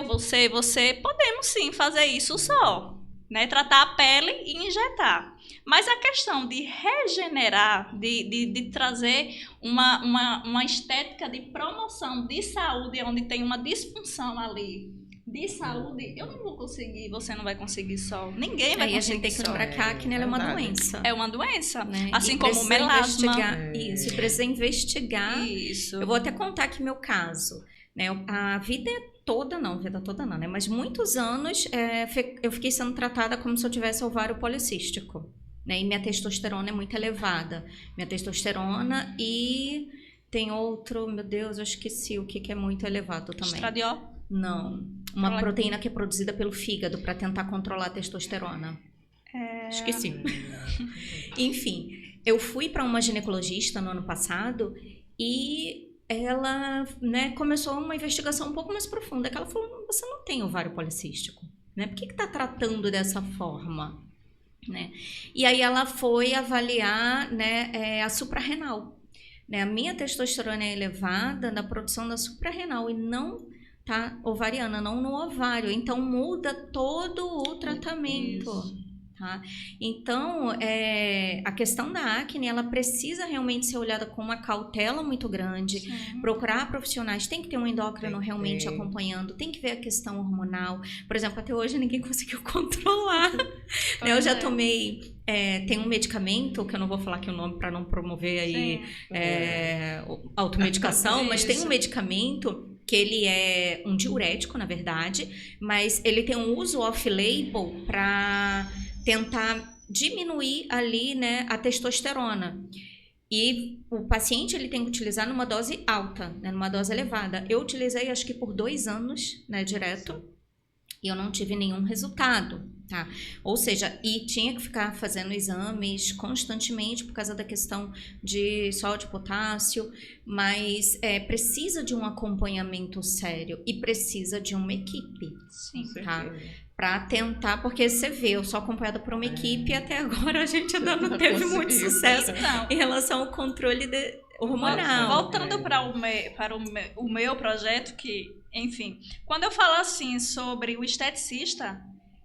Você, podemos sim fazer isso só. Né? Tratar a pele e injetar. Mas a questão de regenerar, de trazer uma estética de promoção de saúde, onde tem uma disfunção ali, de saúde, eu não vou conseguir, você não vai conseguir só. Ninguém vai conseguir. A gente tem que lembrar que a acne é uma doença. É uma doença, né? Assim como o melasma. Isso, precisa investigar. Isso. Eu vou até contar aqui meu caso. Né? A vida toda não, né? Mas muitos anos eu fiquei sendo tratada como se eu tivesse ovário policístico. Né? E minha testosterona é muito elevada. Minha testosterona e tem outro, meu Deus, eu esqueci o que é muito elevado também. Estradiol? Não. Uma proteína que é produzida pelo fígado para tentar controlar a testosterona. Esqueci. Enfim, eu fui para uma ginecologista no ano passado e ela, né, começou uma investigação um pouco mais profunda. Que ela falou, você não tem ovário policístico, né? Por que está tratando dessa forma? Né? E aí ela foi avaliar, né, a suprarrenal. Né? A minha testosterona é elevada na produção da suprarrenal e não tá ovariana, não no ovário. Então, muda todo o tratamento. Isso. Tá? Então, a questão da acne, ela precisa realmente ser olhada com uma cautela muito grande, Sim. procurar profissionais, tem que ter um endócrino Tem que realmente ter. acompanhando, tem que ver a questão hormonal. Por exemplo, até hoje ninguém conseguiu controlar. Eu já é. tomei, tem um medicamento, que eu não vou falar aqui o nome para não promover aí automedicação, mas tem um Isso. medicamento que ele é um diurético, na verdade, mas ele tem um uso off-label para tentar diminuir ali, né, a testosterona. E o paciente ele tem que utilizar numa dose alta, né, numa dose elevada. Eu utilizei acho que por 2 anos, né, direto, e eu não tive nenhum resultado, tá? Ou seja, e tinha que ficar fazendo exames constantemente por causa da questão de sódio, potássio, mas precisa de um acompanhamento sério e precisa de uma equipe. Sim. Tá? Para tentar, porque você vê, eu sou acompanhada por uma equipe e até agora a gente ainda não teve muito sucesso Então, em relação ao controle hormonal. voltando para o meu projeto, que, enfim, quando eu falo assim sobre o esteticista,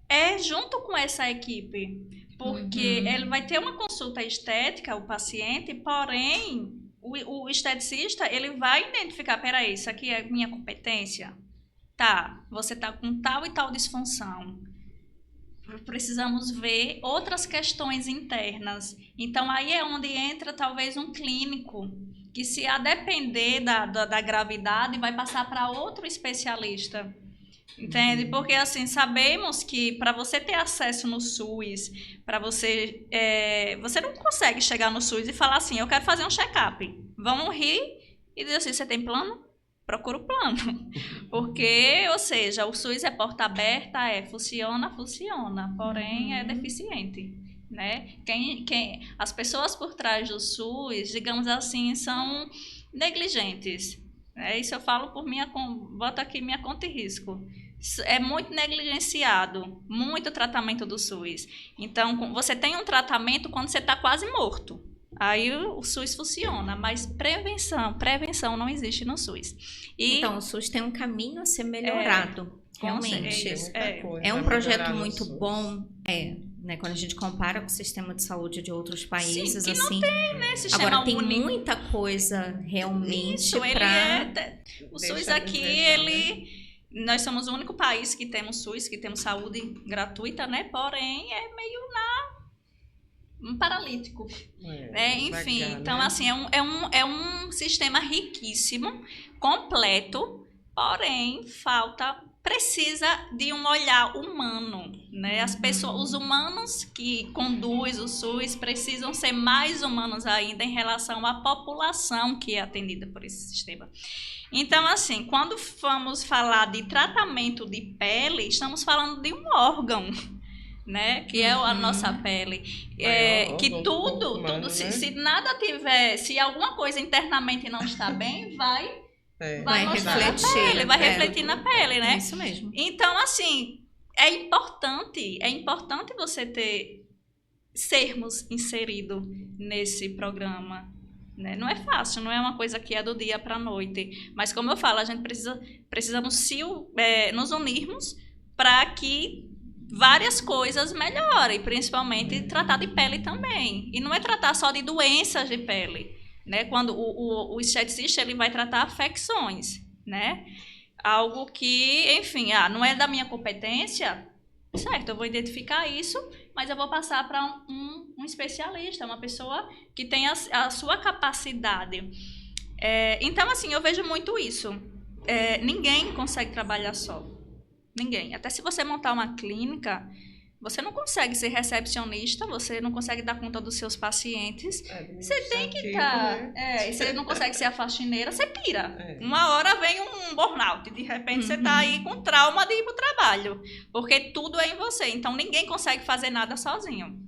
é junto com essa equipe, porque ele vai ter uma consulta estética, o paciente, porém, o esteticista, ele vai identificar, peraí, isso aqui é minha competência? Tá, você tá com tal e tal disfunção. Precisamos ver outras questões internas. Então, aí é onde entra talvez um clínico, que se a depender da gravidade, vai passar para outro especialista. Entende? Porque, assim, sabemos que para você ter acesso no SUS, para você... você não consegue chegar no SUS e falar assim, eu quero fazer um check-up. Vamos rir e dizer assim, você tem plano? Procura o plano. Porque, ou seja, o SUS é porta aberta, funciona, porém é deficiente, né? As pessoas por trás do SUS, digamos assim, são negligentes. Né? Isso eu falo por boto aqui minha conta e risco. É muito negligenciado, muito tratamento do SUS. Então, você tem um tratamento quando você está quase morto. Aí o SUS funciona, mas prevenção não existe no SUS. Então, o SUS tem um caminho a ser melhorado, realmente. É um projeto muito bom, né, quando a gente compara com o sistema de saúde de outros países, Sim, que assim. não tem, né, sistema Agora, tem único. muita coisa realmente o SUS aqui, nós somos o único país que temos SUS, que temos saúde gratuita, né? Porém, é meio um paralítico, né? Enfim, bacana, então né? assim, é um sistema riquíssimo, completo, porém precisa de um olhar humano, né? As pessoas, os humanos que conduz o SUS precisam ser mais humanos ainda em relação à população que é atendida por esse sistema. Então, assim, quando vamos falar de tratamento de pele, estamos falando de um órgão, né? Que é a nossa pele. Que tudo, humano, né? se nada tiver, se alguma coisa internamente não está bem, vai mostrar na pele, vai refletir na pele, né? É isso mesmo. Então, assim, é importante você sermos inseridos nesse programa. Né? Não é fácil, não é uma coisa que é do dia para a noite. Mas, como eu falo, a gente precisamos nos unirmos para que várias coisas melhorem, principalmente tratar de pele também. E não é tratar só de doenças de pele, né? Quando o esteticista ele vai tratar afecções, né? Algo que, enfim, não é da minha competência, certo, eu vou identificar isso, mas eu vou passar para um especialista, uma pessoa que tem a sua capacidade. Então, assim, eu vejo muito isso. Ninguém consegue trabalhar só. Ninguém. Até se você montar uma clínica, você não consegue ser recepcionista, você não consegue dar conta dos seus pacientes. Você tem que estar... você não consegue ser a faxineira, você pira. Uma hora vem um burnout, de repente você está aí com trauma de ir para o trabalho, porque tudo é em você. Então, ninguém consegue fazer nada sozinho.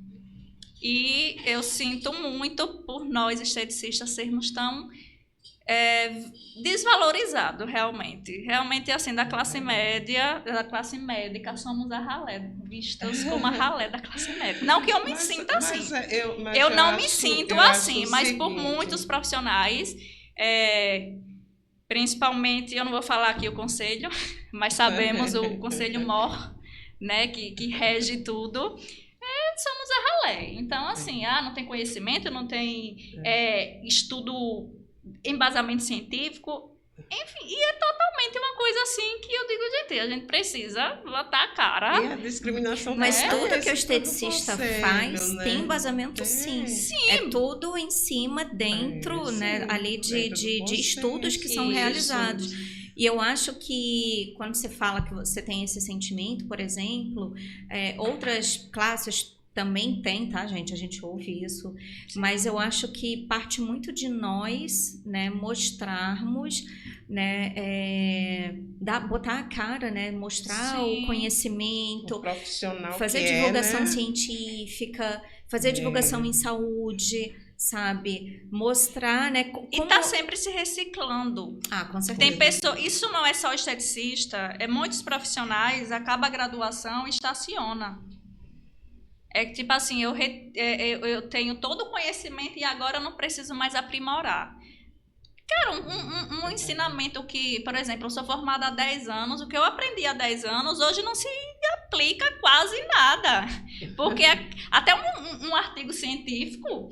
E eu sinto muito por nós, esteticistas, sermos tão... desvalorizado realmente assim, da classe médica somos a ralé, vistas como a ralé da classe média, não que eu me sinta assim, eu não me sinto assim, mas por muitos profissionais principalmente, eu não vou falar aqui o conselho, mas sabemos o Conselho MOR, né, que rege tudo, somos a ralé. Então, assim, não tem conhecimento, não tem estudo, embasamento científico, enfim, e é totalmente uma coisa assim que eu digo, gente, a gente precisa botar a cara. E a discriminação Mas é tudo que o esse, esteticista todo conselho, faz né? tem embasamento, sim. Sim. É tudo em cima, dentro, né, sim, ali dentro do de estudos que são Isso. realizados. E eu acho que quando você fala que você tem esse sentimento, por exemplo, outras classes também tem, tá, gente? A gente ouve isso. Mas eu acho que parte muito de nós, né, mostrarmos, né, botar a cara, né, mostrar Sim. o conhecimento, O profissional fazer que divulgação né? científica, fazer divulgação em saúde, sabe? Mostrar, né? E tá sempre se reciclando. Com certeza. Tem pessoa, isso não é só esteticista, muitos profissionais acaba a graduação e estaciona. É tipo assim, eu tenho todo o conhecimento e agora eu não preciso mais aprimorar. Cara, um ensinamento que, por exemplo, eu sou formada há 10 anos, o que eu aprendi há 10 anos, hoje não se aplica quase nada. Porque até um artigo científico,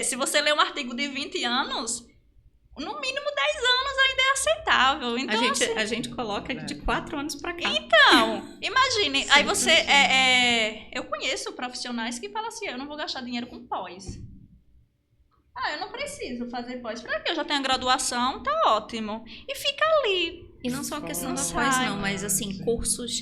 se você ler um artigo de 20 anos, no mínimo 10 anos ainda é aceitável. Então, a gente coloca de 4 anos para cá. Então, imagine, aí você... eu conheço profissionais que falam assim, eu não vou gastar dinheiro com pós. Eu não preciso fazer pós. Pra quê? Eu já tenho a graduação, tá ótimo. E fica ali. E não só a questão da Sai. pós, não, mas assim, cursos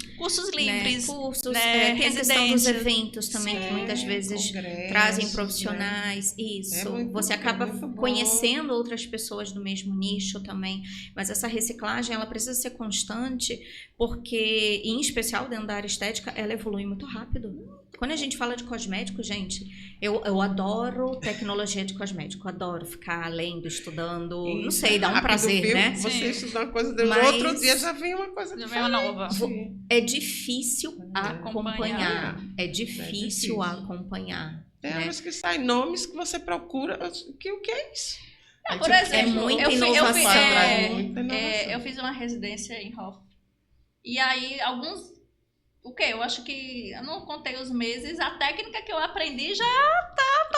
livres, né? Cursos, né? Tem a questão dos eventos também, Sim, que muitas vezes congressos, trazem profissionais. né? Isso. Você acaba muito conhecendo outras pessoas do mesmo nicho também. Mas essa reciclagem, ela precisa ser constante, porque, em especial dentro da área estética, ela evolui muito rápido. Quando a gente fala de cosmético, gente, eu adoro tecnologia de cosmético, adoro ficar lendo, estudando, não sei, dá um rápido, prazer, viu? né? Você estuda uma coisa, Mas- no outro dia já vem uma coisa Já vem uma nova. diferente. É difícil Acompanhar. acompanhar. É difícil difícil. acompanhar. Tem né? horas que saem nomes que você procura. O que é isso? Por Aí, exemplo, muita eu fi- eu inovação. fi- Traz muita inovação. eu fiz uma residência em Hof. E aí, o quê? Eu acho que, eu não contei os meses, a técnica que eu aprendi já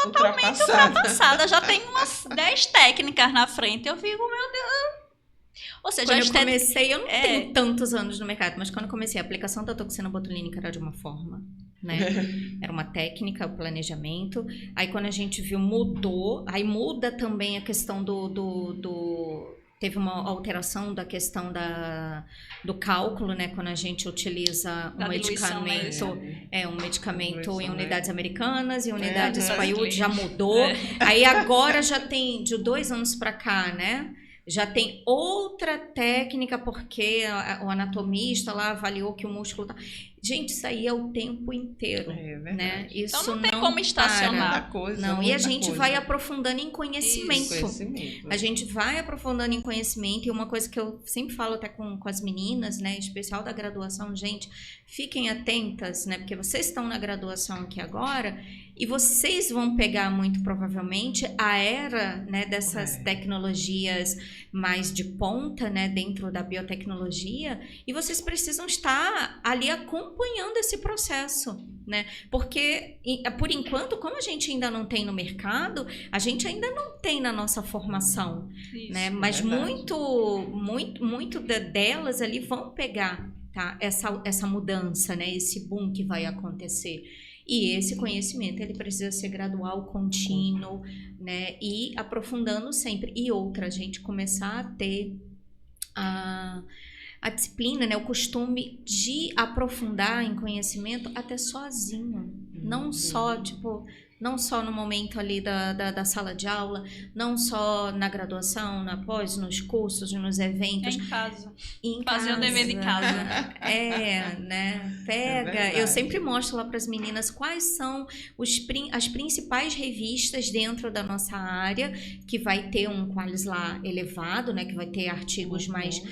totalmente ultrapassada. Já tem umas 10 técnicas na frente. Eu fico, meu Deus. Ou seja, Quando a eu estética... comecei, eu não tenho tantos anos no mercado, mas quando eu comecei, a aplicação da toxina botulínica era de uma forma, né? Era uma técnica, o planejamento. Aí quando a gente viu, mudou. Aí muda também a questão teve uma alteração da questão do cálculo, né? Quando a gente utiliza Da um diluição, medicamento, né? um medicamento Diluição, em né? unidades americanas e unidades Estados Paiúd Unidos. já mudou. Aí agora já tem de 2 anos para cá, né? Já tem outra técnica porque o anatomista lá avaliou que o músculo tá... Gente, isso aí é o tempo inteiro, É verdade. né? Isso Então não tem como estacionar. Muita coisa, Não, e a muita gente coisa. vai aprofundando em conhecimento. Conhecimento. A gente vai aprofundando em conhecimento, e uma coisa que eu sempre falo até com as meninas, né, em especial da graduação, gente, fiquem atentas, né, porque vocês estão na graduação aqui agora, e vocês vão pegar muito provavelmente a era, né, dessas tecnologias mais de ponta, né, dentro da biotecnologia, e vocês precisam estar ali acompanhando esse processo, né, porque por enquanto, como a gente ainda não tem no mercado, a gente ainda não tem na nossa formação, Isso. né? Mas verdade. muito delas ali vão pegar, tá? Essa mudança, né? Esse boom que vai acontecer. E esse conhecimento, ele precisa ser gradual, contínuo, né? E aprofundando sempre. E outra, a gente começar a ter a disciplina, né? O costume de aprofundar em conhecimento até sozinho. Não só, não só no momento ali da sala de aula, não só na graduação, na pós, nos cursos, nos eventos. Em casa. Em Fazer o dever de casa. né? Pega. verdade. Eu sempre mostro lá para as meninas quais são as principais revistas dentro da nossa área, que vai ter um qualis lá elevado, né? Que vai ter artigos mais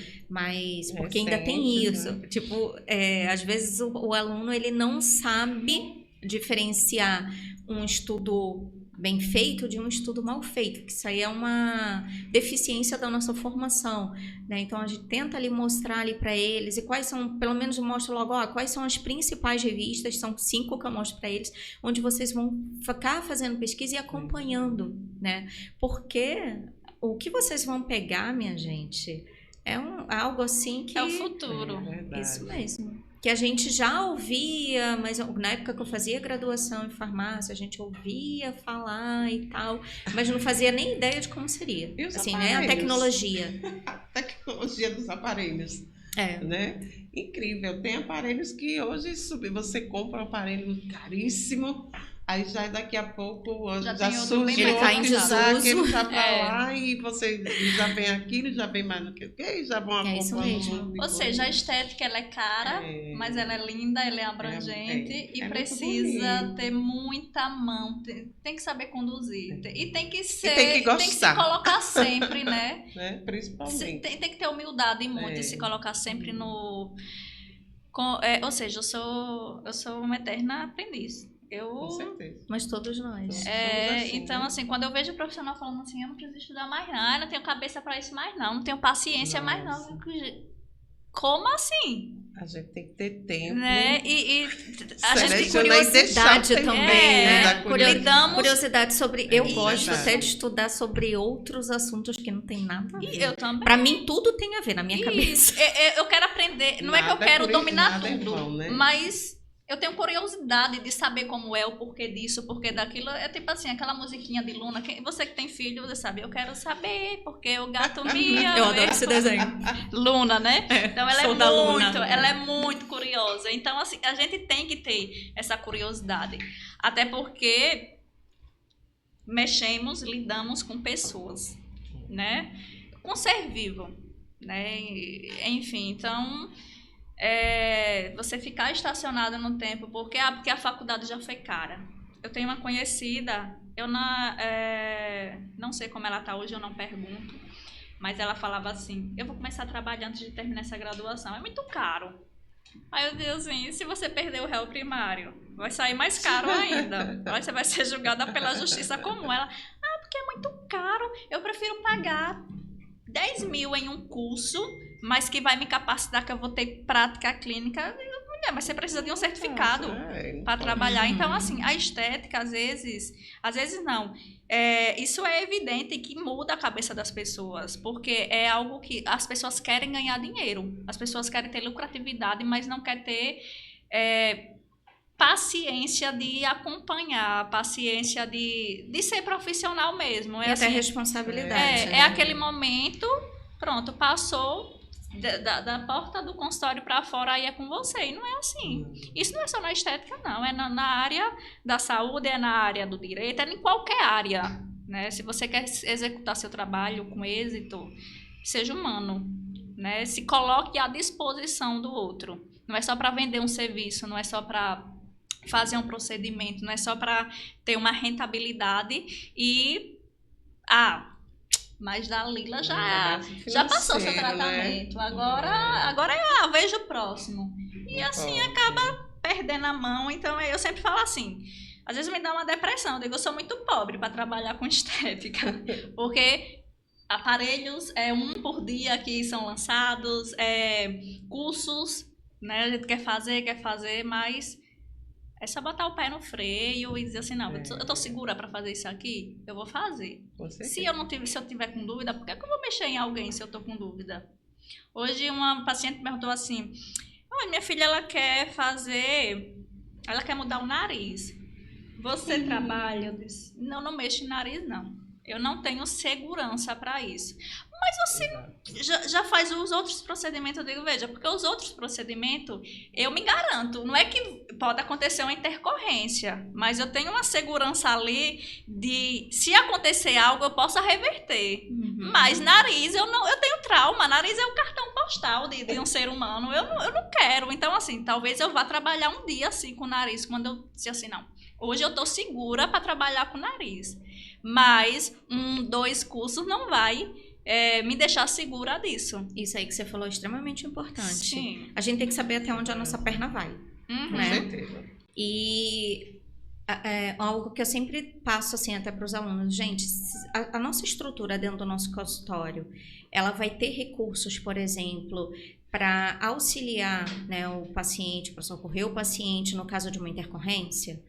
porque ainda tem Recentes, isso. né? Às vezes o aluno ele não sabe diferenciar um estudo bem feito de um estudo mal feito, que isso aí é uma deficiência da nossa formação, né? Então a gente tenta ali mostrar ali para eles, e quais são, pelo menos eu mostro logo, quais são as principais revistas, são 5 que eu mostro para eles, onde vocês vão ficar fazendo pesquisa e acompanhando, né? Porque o que vocês vão pegar, minha gente, é algo assim que... É o futuro. Isso mesmo. Que a gente já ouvia, mas na época que eu fazia graduação em farmácia, a gente ouvia falar e tal, mas não fazia nem ideia de como seria. E os assim, né? A tecnologia. A tecnologia dos aparelhos. Né? Incrível. Tem aparelhos que hoje você compra um aparelho caríssimo, aí já daqui a pouco já surge ele cai em desuso. Aquele já pra lá e você já vem aquilo, já vem mais do que o que, já vão acompanhando. Ou seja, a estética ela é cara, mas ela é linda, ela é abrangente e precisa ter muita mão, tem que saber conduzir e tem que ser, e tem que gostar. Tem que se colocar sempre, né? Principalmente. Tem que ter humildade muito e se colocar sempre no... ou seja, eu sou uma eterna aprendiz. Com certeza. Mas todos nós. Assim, então, né? assim, quando eu vejo o profissional falando assim, eu não preciso estudar mais não, eu não tenho cabeça para isso mais não tenho paciência mais não. Como assim? A gente tem que ter tempo. Né? E a gente tem curiosidade também, né? Curiosidade sobre... Eu gosto até de estudar sobre outros assuntos que não tem nada a ver. Eu também. Pra mim, tudo tem a ver na minha cabeça. Eu quero aprender. Não é que eu quero dominar tudo, bom, né? mas... Eu tenho curiosidade de saber como é, o porquê disso, o porquê daquilo. É tipo assim, aquela musiquinha de Luna. Você que tem filho, você sabe. Eu quero saber porque o gato mia. Eu adoro esse desenho. Luna, né? Então ela é muito curiosa. Então, assim, a gente tem que ter essa curiosidade. Até porque lidamos com pessoas, né? Com ser vivo, né? Enfim, então... você ficar estacionado no tempo porque a faculdade já foi cara. Eu tenho uma conhecida, não sei como ela está hoje, eu não pergunto, mas ela falava assim, eu vou começar a trabalhar antes de terminar essa graduação, é muito caro. Aí eu digo assim, se você perder o réu primário, vai sair mais caro ainda. Aí você vai ser julgada pela justiça comum. Ela, porque é muito caro, eu prefiro pagar 10 mil em um curso, mas que vai me capacitar, que eu vou ter prática clínica. Mas você precisa de um certificado para trabalhar. Então, assim, a estética, às vezes não. Isso é evidente que muda a cabeça das pessoas, porque é algo que as pessoas querem ganhar dinheiro, as pessoas querem ter lucratividade, mas não querem ter paciência de acompanhar, paciência de ser profissional mesmo. E até responsabilidade. É aquele momento, pronto, passou da porta do consultório para fora, aí é com você. E não é assim. Isso não é só na estética, não. É na área da saúde, é na área do direito, é em qualquer área. Né? Se você quer executar seu trabalho com êxito, seja humano. Né? Se coloque à disposição do outro. Não é só para vender um serviço, não é só para fazer um procedimento, não é só para ter uma rentabilidade e... mas da Lila já passou seu tratamento, né? Agora eu vejo o próximo. E assim acaba perdendo a mão. Então eu sempre falo assim, às vezes me dá uma depressão, eu digo, eu sou muito pobre para trabalhar com estética, porque aparelhos um por dia que são lançados, cursos, né? A gente quer fazer, mas é só botar o pé no freio e dizer assim, não, eu tô segura para fazer isso aqui, eu vou fazer. Se eu tiver com dúvida, por que eu vou mexer em alguém se eu tô com dúvida? Hoje uma paciente me perguntou assim, minha filha, ela quer mudar o nariz. Você trabalha? Eu disse, não mexo em nariz, não. Eu não tenho segurança para isso. Mas você já faz os outros procedimentos, eu digo, veja, porque os outros procedimentos, eu me garanto, não é que pode acontecer uma intercorrência, mas eu tenho uma segurança ali de, se acontecer algo, eu possa reverter. Mas nariz, eu tenho trauma, nariz é o cartão postal de um ser humano, eu não quero. Então, assim, talvez eu vá trabalhar um dia assim com o nariz, quando eu disse assim, não, hoje eu estou segura para trabalhar com o nariz, mas 2 cursos não vai me deixar segura disso. Isso aí que você falou é extremamente importante. Sim. A gente tem que saber até onde a nossa perna vai. Com certeza. E algo que eu sempre passo assim até para os alunos, gente, a nossa estrutura dentro do nosso consultório, ela vai ter recursos, por exemplo, para auxiliar, né, o paciente, para socorrer o paciente no caso de uma intercorrência,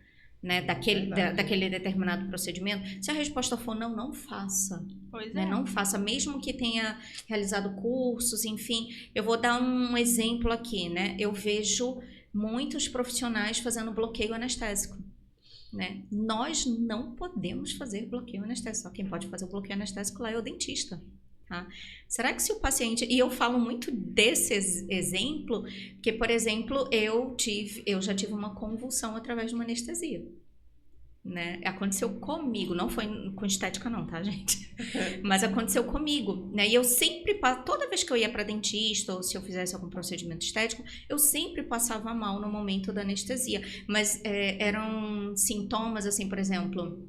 né, daquele determinado procedimento. Se a resposta for não, não faça. Pois Né? é. Não faça, mesmo que tenha realizado cursos, enfim. Eu vou dar um exemplo aqui, né? Eu vejo muitos profissionais fazendo bloqueio anestésico. Né? Nós não podemos fazer bloqueio anestésico. Só quem pode fazer o bloqueio anestésico lá é o dentista. Tá? Será que se o paciente... E eu falo muito desse exemplo, porque, por exemplo, eu já tive uma convulsão através de uma anestesia. Né? Aconteceu comigo, não foi com estética não, tá, gente? Mas aconteceu comigo, né? E eu sempre, toda vez que eu ia para dentista ou se eu fizesse algum procedimento estético, eu sempre passava mal no momento da anestesia. Mas eram sintomas, assim, por exemplo...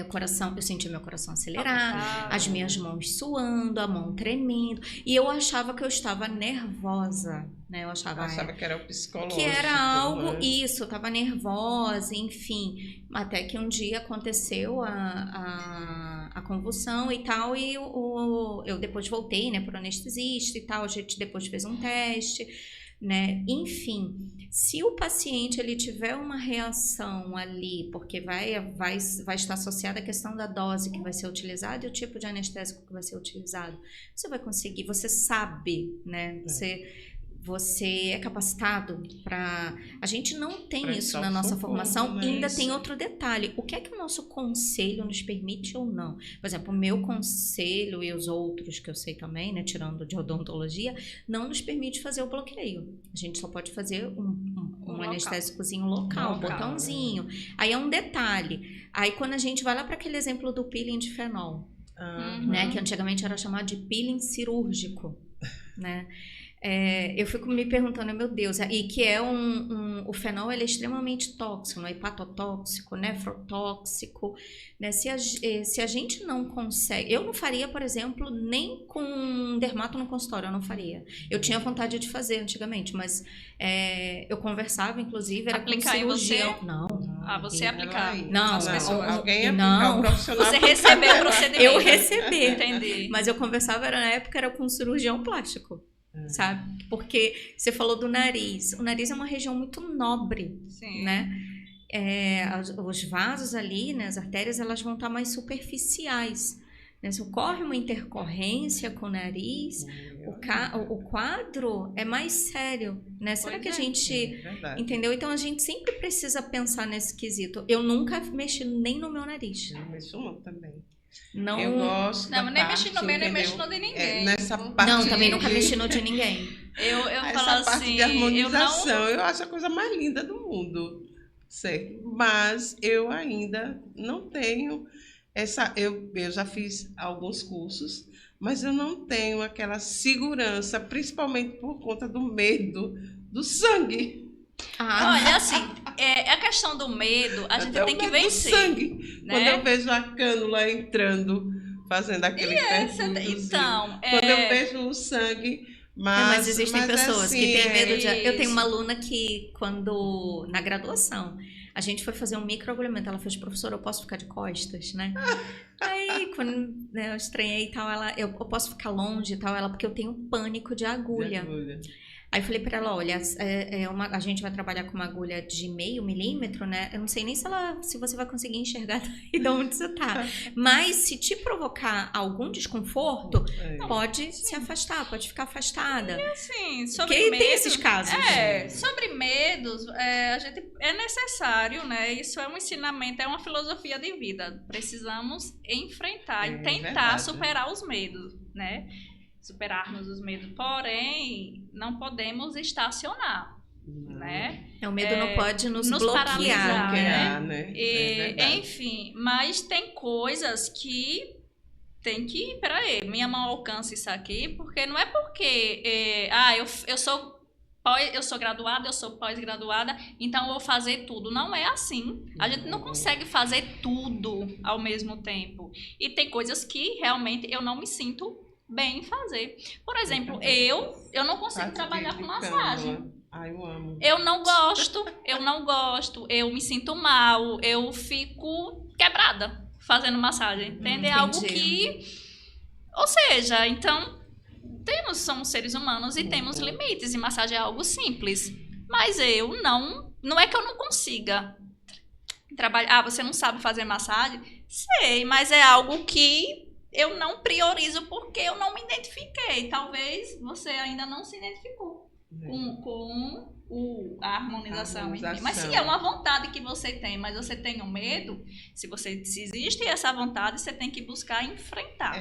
coração, eu sentia meu coração acelerar, as minhas mãos suando, a mão tremendo, e eu achava que eu estava nervosa, né? Eu achava que era o psicológico. Que era algo, né? isso, eu estava nervosa, enfim, até que um dia aconteceu a convulsão e tal, e eu depois voltei, né, para o anestesista e tal, a gente depois fez um teste, né? Enfim, se o paciente ele tiver uma reação ali, porque vai estar associada à questão da dose que vai ser utilizada e o tipo de anestésico que vai ser utilizado, você vai conseguir, você sabe, né? Você é capacitado para... A gente não tem isso na nossa formação. Né? Ainda tem outro detalhe. O que é que o nosso conselho nos permite ou não? Por exemplo, o meu conselho e os outros que eu sei também, né, tirando de odontologia, não nos permite fazer o bloqueio. A gente só pode fazer um anestésicozinho local, um botãozinho. Aí é um detalhe. Aí quando a gente vai lá para aquele exemplo do peeling de fenol, né, que antigamente era chamado de peeling cirúrgico, né? Eu fico me perguntando, meu Deus, e que o fenol ele é extremamente tóxico, é hepatotóxico, nefrotóxico, né? Se a gente não consegue, eu não faria, por exemplo, nem com um dermato no consultório, eu não faria. Eu tinha vontade de fazer antigamente, mas eu conversava, inclusive, era aplicar com cirurgião. Em você? Não. Você aplicar. Não, alguém aplicar, um profissional. Você recebeu o procedimento. Eu recebi. Entendi. Mas eu conversava, na época, era com um cirurgião plástico. Sabe? Porque você falou do nariz. O nariz é uma região muito nobre, Sim. né? Os vasos ali, né, as artérias, elas vão estar mais superficiais. Né? Se ocorre uma intercorrência com o nariz, o quadro é mais sério, né? Será que a gente... entendeu? Então, a gente sempre precisa pensar nesse quesito. Eu nunca mexi nem no meu nariz. Eu mexo muito também. Não, eu gosto não, nem mexi no meu, nem mexi no de ninguém. Nessa parte não, também nunca mexi no de ninguém. Eu essa falo parte assim, de harmonização, eu acho a coisa mais linda do mundo, certo? Mas eu ainda não tenho essa... Eu já fiz alguns cursos, mas eu não tenho aquela segurança, principalmente por conta do medo do sangue. Olha, assim, a questão do medo, a gente tem que vencer. Do sangue. Né? Quando eu vejo a cânula entrando, fazendo aquele perfúsiozinho. Então, quando eu vejo o sangue... Mas existem pessoas assim, que têm medo de... Eu tenho uma aluna que, na graduação, a gente foi fazer um microagulhamento. Ela fez, professora, eu posso ficar de costas, né? Aí, quando eu estranhei e tal, eu posso ficar longe e tal, porque eu tenho pânico de agulha. Aí eu falei pra ela, olha, a gente vai trabalhar com uma agulha de 0,5 milímetro, né? Eu não sei nem se você vai conseguir enxergar daí de onde você tá. Mas se te provocar algum desconforto, pode se afastar, pode ficar afastada. E assim, sobre medos... tem esses casos. Sobre medos, a gente é necessário, né? Isso é um ensinamento, é uma filosofia de vida. Precisamos enfrentar e tentar superar os medos, né? Superarmos os medos, porém não podemos estacionar, né? O medo não pode nos bloquear, né? Enfim, mas tem coisas que tem que, peraí, minha mão alcança isso aqui, porque não é porque eu sou graduada, eu sou pós-graduada, então eu vou fazer tudo. Não é assim. A gente não consegue fazer tudo ao mesmo tempo. E tem coisas que realmente eu não me sinto bem em fazer. Por exemplo, eu não consigo trabalhar com massagem. Ai, eu amo. Eu não gosto, eu me sinto mal, eu fico quebrada fazendo massagem, entende? É algo que... Ou seja, então, somos seres humanos e temos limites, e massagem é algo simples. Mas eu não é que eu não consiga trabalhar. Ah, você não sabe fazer massagem? Sei, mas é algo que eu não priorizo porque eu não me identifiquei. Talvez você ainda não se identificou com a harmonização. Enfim. Mas se é uma vontade que você tem, mas você tem um medo, se existe essa vontade, você tem que buscar enfrentar.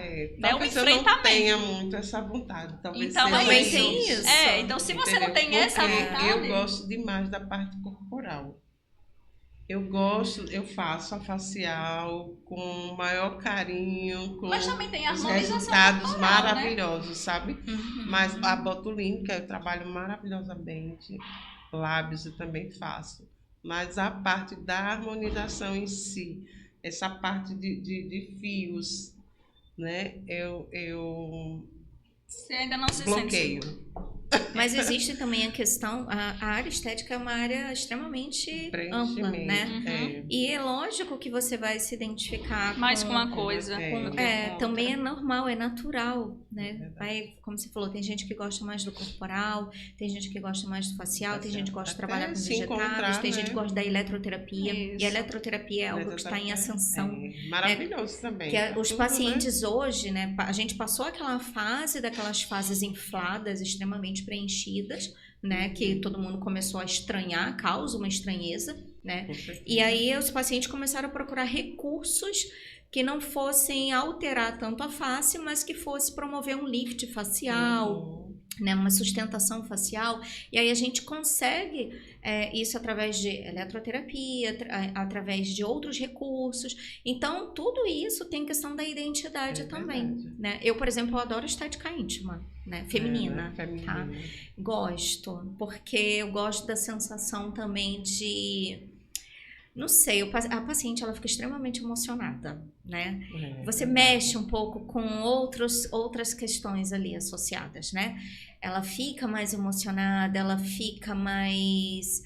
Talvez eu não tenha muito essa vontade. Talvez então, também tem isso. Então se você não tem essa vontade... Eu gosto demais da parte corporal. Eu faço a facial com o maior carinho, com mas também tem os resultados corporal, maravilhosos, né? Sabe? Uhum. Mas a botulínica eu trabalho maravilhosamente, lábios eu também faço. Mas a parte da harmonização em si, essa parte de fios, né? Você ainda não se bloqueio. Sente... Mas existe também a questão, a área estética é uma área extremamente ampla, né? Uhum. E é lógico que você vai se identificar mais com uma coisa. Também é normal, é natural, né? Como você falou, tem gente que gosta mais do corporal, tem gente que gosta mais do facial, tem gente que gosta de trabalhar com vegetais, tem gente que gosta da eletroterapia. Isso. E a eletroterapia é algo que está em ascensão. Maravilhoso também. Que os pacientes hoje, né? A gente passou aquela fase daquelas fases infladas, extremamente preenchidas, né, que todo mundo começou a estranhar, causa uma estranheza, né, e aí os pacientes começaram a procurar recursos que não fossem alterar tanto a face, mas que fosse promover um lift facial, né, uma sustentação facial, e aí a gente consegue isso através de eletroterapia, através de outros recursos. Então, tudo isso tem questão da identidade também, né? Eu, por exemplo, adoro estética íntima, né? Feminina, tá? Gosto, porque eu gosto da sensação também de... Não sei, a paciente ela fica extremamente emocionada, né? Você mexe um pouco com outras questões ali associadas, né? Ela fica mais emocionada, ela fica mais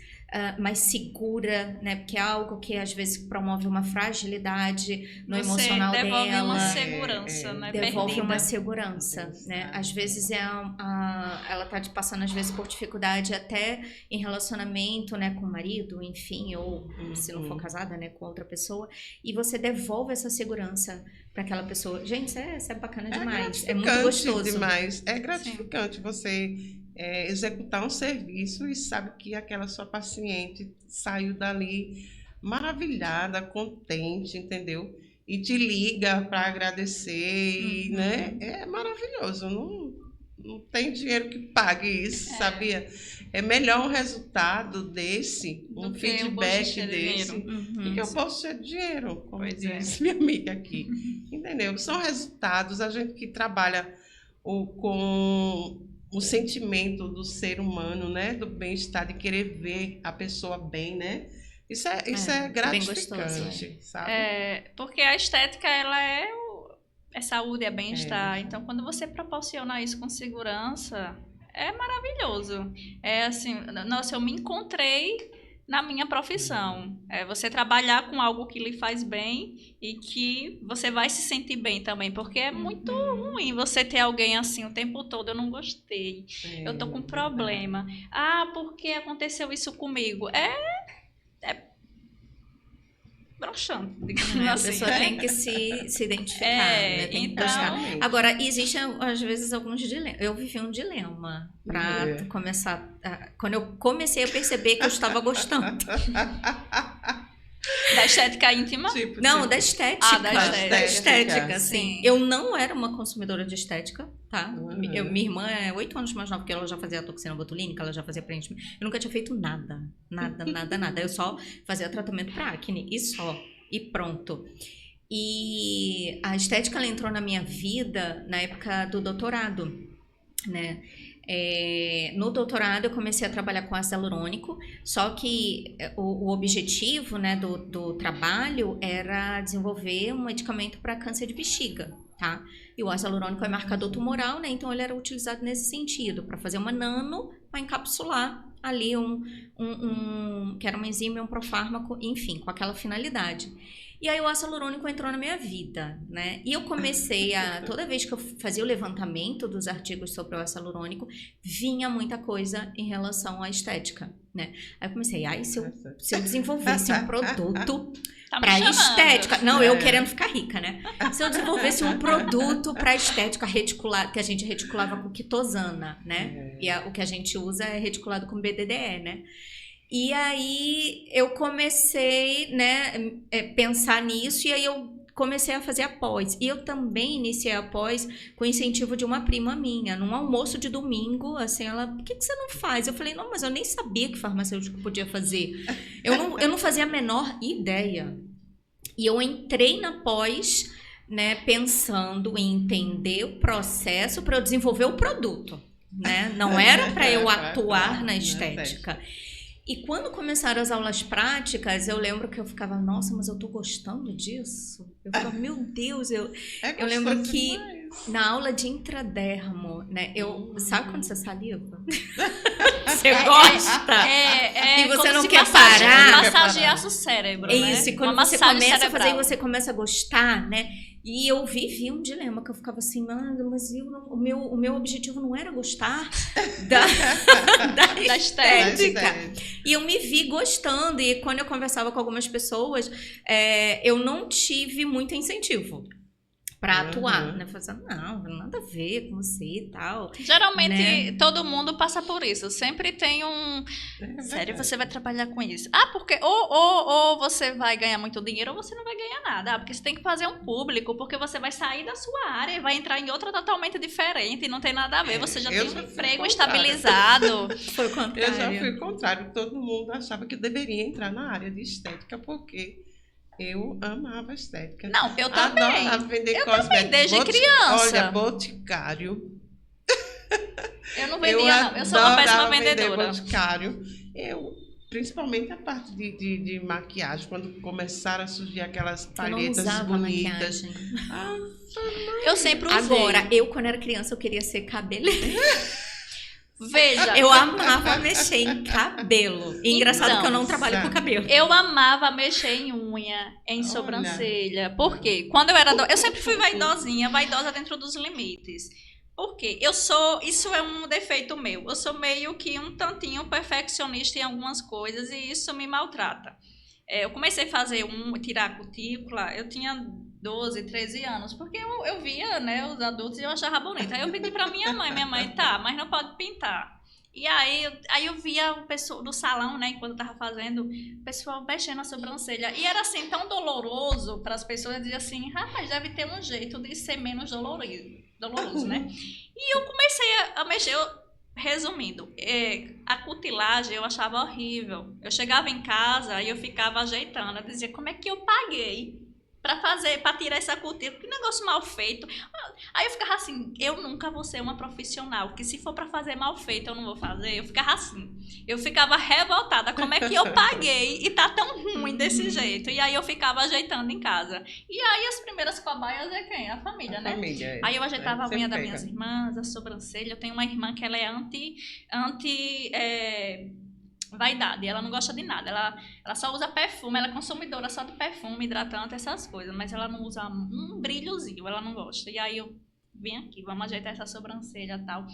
segura, né? Porque é algo que às vezes promove uma fragilidade no emocional dela. Devolve uma segurança, né? Devolve uma segurança, né? Às vezes ela tá passando às vezes por dificuldade até em relacionamento, né? Com o marido, enfim, ou se não for casada, né? Com outra pessoa. E você devolve essa segurança para aquela pessoa. Gente, isso é bacana demais. É muito gostoso. Demais. É gratificante você executar um serviço e sabe que aquela sua paciente saiu dali maravilhada, contente, entendeu? E te liga para agradecer, né? É maravilhoso. Não tem dinheiro que pague isso, sabia? É melhor um resultado desse, um feedback desse, do que eu posso ter dinheiro, como disse minha amiga aqui. Entendeu? São resultados, a gente que trabalha com o sentimento do ser humano, né? Do bem-estar, de querer ver a pessoa bem, né? Isso é gratificante, gostoso, sabe? Porque a estética, ela é saúde, é bem-estar. Então, quando você proporciona isso com segurança, é maravilhoso. É assim, nossa, eu me encontrei na minha profissão. Você trabalhar com algo que lhe faz bem e que você vai se sentir bem também, porque é muito ruim você ter alguém assim o tempo todo. Eu não gostei, eu tô com problema. Por que aconteceu isso comigo? É broxante, digamos assim. A pessoa tem que se identificar, né? Tem que buscar. Agora, existem, às vezes, alguns dilemas. Eu vivi um dilema para começar... Quando eu comecei a perceber que eu estava gostando. Da estética íntima? Não, da estética. Da estética, sim. Eu não era uma consumidora de estética, tá? Minha irmã é 8 anos mais nova, porque ela já fazia toxina botulínica, ela já fazia preenchimento. Eu nunca tinha feito nada. Eu só fazia tratamento para acne e só. E pronto. E a estética, ela entrou na minha vida na época do doutorado, né? No doutorado eu comecei a trabalhar com ácido hialurônico, só que o objetivo, né, do trabalho era desenvolver um medicamento para câncer de bexiga, tá? E o ácido hialurônico é marcador tumoral, né? Então ele era utilizado nesse sentido, para fazer uma nano para encapsular ali que era uma enzima e um profármaco, enfim, com aquela finalidade. E aí o ácido hialurônico entrou na minha vida, né? E eu comecei toda vez que eu fazia o levantamento dos artigos sobre o ácido hialurônico, vinha muita coisa em relação à estética, né? Aí eu comecei, se eu desenvolvesse um produto para estética... Não, eu querendo ficar rica, né? Se eu desenvolvesse um produto para estética reticulada, que a gente reticulava com quitosana, né? E o que a gente usa é reticulado com BDDE, né? E aí eu comecei, né, pensar nisso, e aí eu comecei a fazer a pós. E eu também iniciei a pós com incentivo de uma prima minha, num almoço de domingo, assim, ela, por que você não faz? Eu falei, não, mas eu nem sabia que farmacêutico podia fazer. Eu não fazia a menor ideia. E eu entrei na pós, né, pensando em entender o processo para eu desenvolver o produto, né? Não era para eu atuar na estética. E quando começaram as aulas práticas, eu lembro que eu ficava, nossa, mas eu tô gostando disso? Eu ficava, meu Deus, eu lembro que na aula de intradermo, né, sabe quando você saliva? Você gosta? E você não quer parar. Massagear o cérebro, isso, né? e quando você começa a fazer e você começa a gostar, né? E eu vivi um dilema, que eu ficava assim, mas o meu objetivo não era gostar da estética. E eu me vi gostando, e quando eu conversava com algumas pessoas, eu não tive muito incentivo para atuar, né? Fazendo, não, nada a ver com você e tal. Geralmente, né? Todo mundo passa por isso. Sempre tem sério, você vai trabalhar com isso. Porque ou você vai ganhar muito dinheiro, ou você não vai ganhar nada. Porque você tem que fazer um público, porque você vai sair da sua área e vai entrar em outra totalmente diferente, e não tem nada a ver. Você já tem um emprego estabilizado. Foi o contrário. Eu já fui o contrário. Todo mundo achava que eu deveria entrar na área de estética, porque... eu amava estética. Não, eu também. Adorava vender eu cosméticos. também, desde criança. Olha, Boticário. Eu não vendia, não. Eu sou uma péssima vendedora. Boticário. Principalmente a parte de maquiagem, quando começaram a surgir aquelas palhetas bonitas. Maquiagem. Eu sempre usei. Agora, quando era criança, eu queria ser cabeleireira. Veja. Eu amava mexer em cabelo. E engraçado que eu não trabalho com cabelo. Eu amava mexer em unha, em sobrancelha. Por quê? Quando eu era... Eu sempre fui vaidosa dentro dos limites. Por quê? Isso é um defeito meu. Eu sou meio que um tantinho perfeccionista em algumas coisas, e isso me maltrata. Eu comecei a fazer tirar a cutícula, eu tinha 12, 13 anos, porque eu via, né, os adultos e eu achava bonito. Aí eu pedi pra minha mãe, mas não pode pintar. E aí eu via o pessoal do salão, né, enquanto eu tava fazendo, o pessoal mexendo a sobrancelha. E era assim, tão doloroso para as pessoas, eu dizia assim, rapaz, deve ter um jeito de ser menos doloroso, né? E eu comecei a mexer, resumindo, a cutilagem eu achava horrível. Eu chegava em casa e eu ficava ajeitando, eu dizia, como é que eu paguei para tirar essa cutícula? Que negócio mal feito. Aí eu ficava assim, eu nunca vou ser uma profissional, que se for para fazer mal feito eu não vou fazer. Eu ficava assim, eu ficava revoltada, como é que eu paguei e tá tão ruim desse jeito? E aí eu ficava ajeitando em casa. E aí as primeiras cobaias é quem? A família, né? Aí eu ajeitava a unha das minhas irmãs, a sobrancelha. Eu tenho uma irmã que ela é vaidade, ela não gosta de nada, ela só usa perfume, ela é consumidora só de perfume, hidratante, essas coisas, mas ela não usa um brilhozinho, ela não gosta. E aí eu vim aqui, vamos ajeitar essa sobrancelha e tal.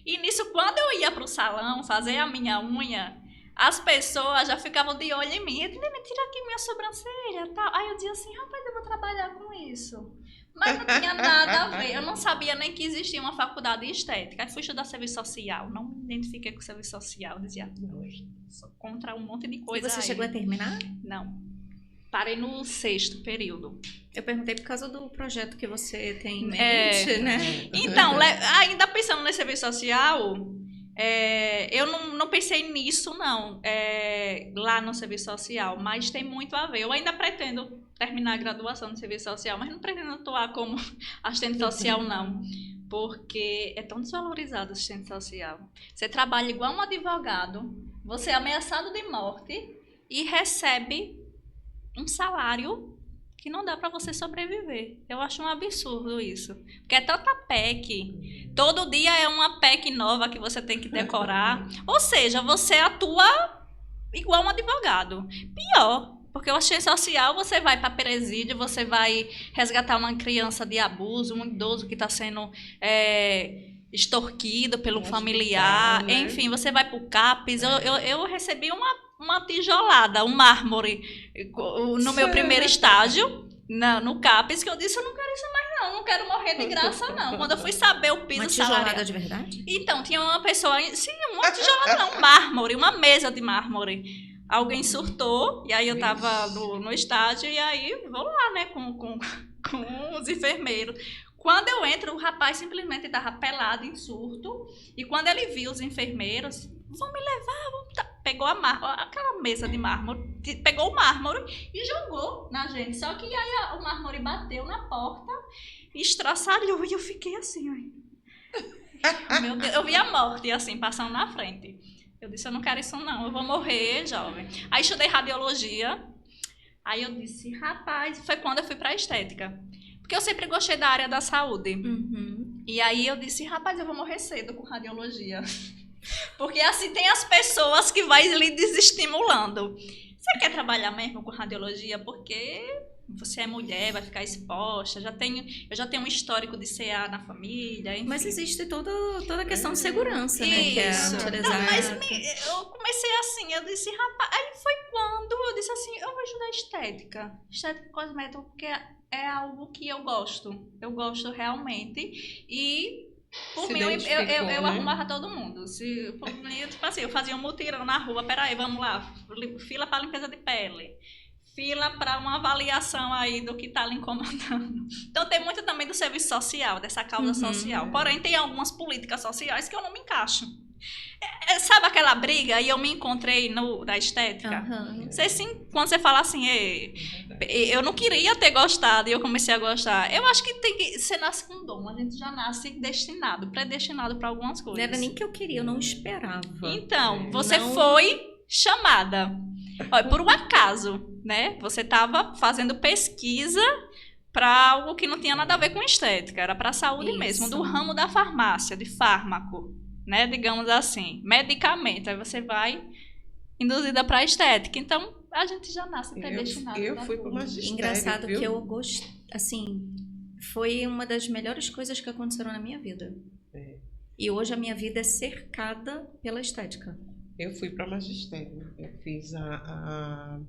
E nisso, quando eu ia pro salão fazer a minha unha, as pessoas já ficavam de olho em mim. Eu disse, tira aqui minha sobrancelha e tal. Aí eu dizia assim, rapaz, eu vou trabalhar com isso. Mas não tinha nada a ver. Eu não sabia nem que existia uma faculdade de estética. Aí fui estudar serviço social. Não me identifiquei com serviço social. Eu dizia, sou contra um monte de coisa. E você chegou a terminar? Não. Parei no 6º período. Eu perguntei por causa do projeto que você tem em mente, né? Então, ainda pensando no serviço social, eu não pensei nisso, não, lá no serviço social, mas tem muito a ver. Eu ainda pretendo terminar a graduação no serviço social, mas não pretendo atuar como assistente social, não, porque é tão desvalorizado o assistente social. Você trabalha igual um advogado, você é ameaçado de morte e recebe um salário que não dá para você sobreviver. Eu acho um absurdo isso. Porque é tanta PEC. Todo dia é uma PEC nova que você tem que decorar. Ou seja, você atua igual um advogado. Pior. Porque o assistente social, você vai para presídio, você vai resgatar uma criança de abuso, um idoso que está sendo extorquido pelo familiar. Hospital, né? Enfim, você vai para o CAPES. Eu recebi uma tijolada, um mármore no meu primeiro estágio, no CAPES, que eu disse, eu não quero isso mais não quero morrer de graça não. Quando eu fui saber o piso salarial... Uma tijolada de verdade? Então, tinha uma pessoa, sim, uma tijolada não, um mármore, uma mesa de mármore. Alguém surtou, e aí eu tava no estágio, e aí vou lá, né, com os enfermeiros. Quando eu entro, o rapaz simplesmente estava pelado, em surto. E quando ele viu os enfermeiros, vão me levar, pegou aquela mesa de mármore, pegou o mármore e jogou na gente. Só que aí o mármore bateu na porta e estraçalhou. E eu fiquei assim, ó. Meu Deus, eu vi a morte, assim, passando na frente. Eu disse, eu não quero isso não, eu vou morrer, jovem. Aí estudei radiologia. Aí eu disse, rapaz, foi quando eu fui para estética. Porque eu sempre gostei da área da saúde. Uhum. E aí eu disse, rapaz, eu vou morrer cedo com radiologia. Porque assim tem as pessoas que vai lhe desestimulando. Você quer trabalhar mesmo com radiologia? Porque você é mulher, vai ficar exposta. Eu já tenho um histórico de CA na família. Enfim. Mas existe toda a questão de segurança, né? Que é Isso. utilizada. Não, mas eu comecei assim, eu disse, rapaz, aí foi quando eu disse assim, eu vou estudar estética cosmética, porque é algo que eu gosto realmente, e por mim eu arrumava todo mundo. Por mim, tipo assim, eu fazia um mutirão na rua, peraí, vamos lá, fila para limpeza de pele, fila para uma avaliação aí do que está lhe incomodando. Então tem muito também do serviço social, dessa causa social, porém tem algumas políticas sociais que eu não me encaixo. Sabe aquela briga? E eu me encontrei na estética. Quando você fala assim, eu não queria ter gostado e eu comecei a gostar. Eu acho que você nasce com dom, a gente já nasce predestinado para algumas coisas. Não era nem que eu queria, eu não esperava. Então, você foi chamada. Olha, por um acaso, né? Você estava fazendo pesquisa para algo que não tinha nada a ver com estética, era para a saúde mesmo, do ramo da farmácia, de fármaco. Né, digamos assim, medicamento, aí você vai induzida para a estética. Então, a gente já nasce predestinado. Eu fui para o magistério. Engraçado, viu? Que eu gostei, assim, foi uma das melhores coisas que aconteceram na minha vida. E hoje a minha vida é cercada pela estética. Eu fui para o magistério. Eu fiz a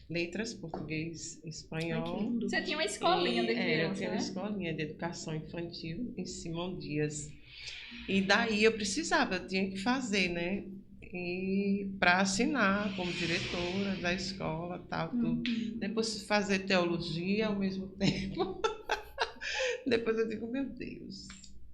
letras, português, espanhol. Ai, você tinha uma escolinha de criança, eu tinha uma escolinha de educação infantil em Simão Dias. E daí eu tinha que fazer, né? E para assinar como diretora da escola, tal, tudo. Depois fazer teologia ao mesmo tempo. Depois eu digo, meu Deus,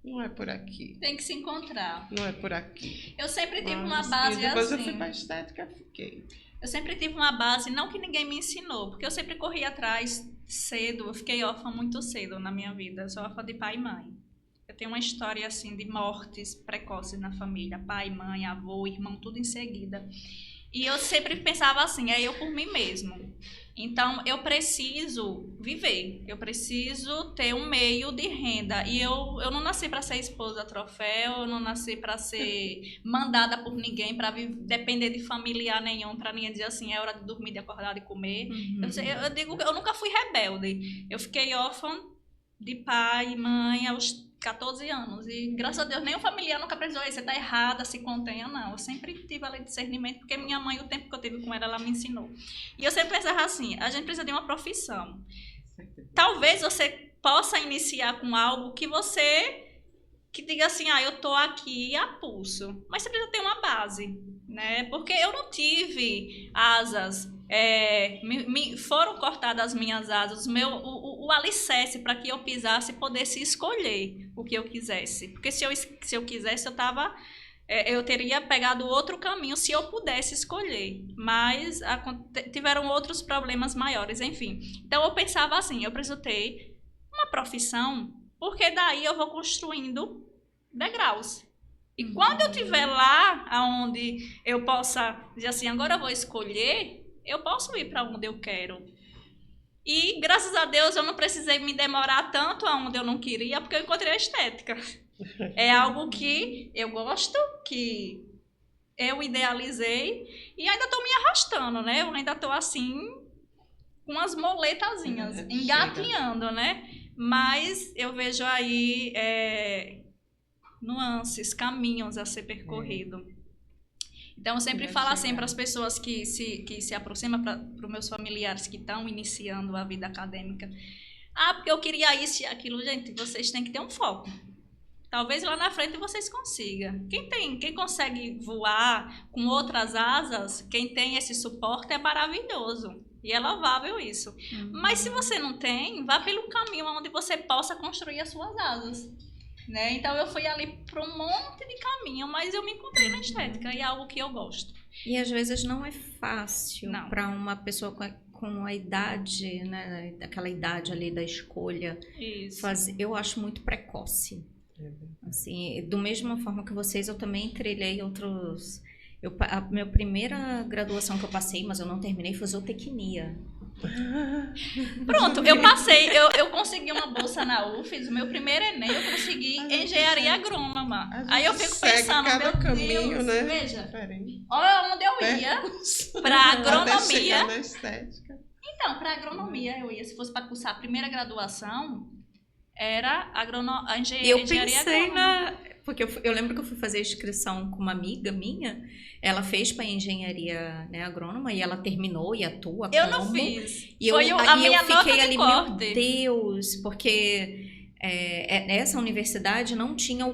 não é por aqui. Tem que se encontrar. Não é por aqui. Eu sempre tive uma base depois assim. Eu fui para a estética, fiquei. Eu sempre tive uma base, não que ninguém me ensinou, porque eu sempre corri atrás cedo. Eu fiquei órfã muito cedo na minha vida. Eu sou órfã de pai e mãe. Eu tenho uma história assim de mortes precoces na família, pai, mãe, avô, irmão, tudo em seguida. E eu sempre pensava assim, é eu por mim mesmo. Então eu preciso viver, eu preciso ter um meio de renda. E eu não nasci para ser esposa troféu, eu não nasci para ser mandada por ninguém, para depender de familiar nenhum, para ninguém dizer assim, é hora de dormir, de acordar, de comer. Eu digo que eu nunca fui rebelde. Eu fiquei órfã de pai e mãe aos 14 anos. E, graças a Deus, nenhum familiar nunca precisou, você tá errada, se contenha, não. Eu sempre tive ali discernimento, porque minha mãe, o tempo que eu tive com ela me ensinou. E eu sempre pensava assim, a gente precisa de uma profissão. Talvez você possa iniciar com algo que diga assim, eu tô aqui a pulso. Mas você precisa ter uma base, né? Porque eu não tive asas, foram cortadas as minhas asas, o alicerce para que eu pisasse e pudesse escolher o que eu quisesse. Porque se eu quisesse, eu teria pegado outro caminho se eu pudesse escolher. Mas tiveram outros problemas maiores, enfim. Então eu pensava assim, eu preciso ter uma profissão, porque daí eu vou construindo degraus. E quando eu estiver lá, onde eu possa dizer assim, agora eu vou escolher, eu posso ir para onde eu quero. E, graças a Deus, eu não precisei me demorar tanto aonde eu não queria, porque eu encontrei a estética. É algo que eu gosto, que eu idealizei e ainda estou me arrastando, né? Eu ainda estou assim, com as moletazinhas, engatinhando, né? Mas eu vejo aí nuances, caminhos a ser percorrido. Então, eu sempre falo assim para as pessoas que se aproximam, para os meus familiares que estão iniciando a vida acadêmica. Porque eu queria isso e aquilo. Gente, vocês têm que ter um foco. Talvez lá na frente vocês consigam. Quem consegue voar com outras asas, quem tem esse suporte é maravilhoso. E é louvável isso. Mas se você não tem, vá pelo caminho onde você possa construir as suas asas. Né? Então eu fui ali para um monte de caminho, mas eu me encontrei na estética e é algo que eu gosto. E às vezes não é fácil para uma pessoa com a idade, né, aquela idade ali da escolha, eu acho muito precoce. Assim, da mesma forma que vocês, eu também trilhei outros. A minha primeira graduação que eu passei, mas eu não terminei, foi zootecnia. Pronto, eu passei, eu consegui uma bolsa na UFES, o meu primeiro Enem, eu consegui engenharia agrônoma. Aí eu fico pensando, meu caminho, Deus, né? Veja, olha onde eu ia, para agronomia. Então, para agronomia eu ia, se fosse para cursar a primeira graduação, era engenharia agrônoma. Porque eu lembro que eu fui fazer a inscrição com uma amiga minha, ela fez para engenharia, né, agrônoma, e ela terminou e atua como. Eu não fiz. E Foi a minha eu fiquei nota ali, de corte. meu Deus, porque essa universidade não tinha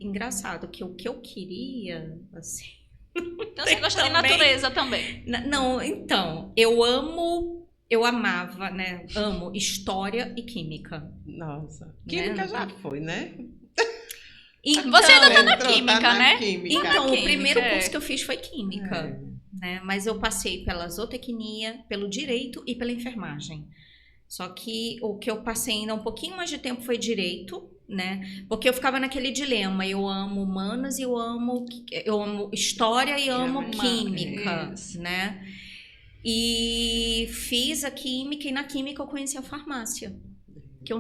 engraçado, que o que eu queria, assim... Então você gosta de natureza também? Não, então, eu amava, né, amo história e química. Nossa, química já foi, né? Então, você ainda tá na química, né? Então, o primeiro curso que eu fiz foi química, né? Mas eu passei pela zootecnia, pelo direito e pela enfermagem. Só que o que eu passei ainda um pouquinho mais de tempo foi direito, né? Porque eu ficava naquele dilema, eu amo humanas e eu amo história e amo química, né? E fiz a química e na química eu conheci a farmácia. Que eu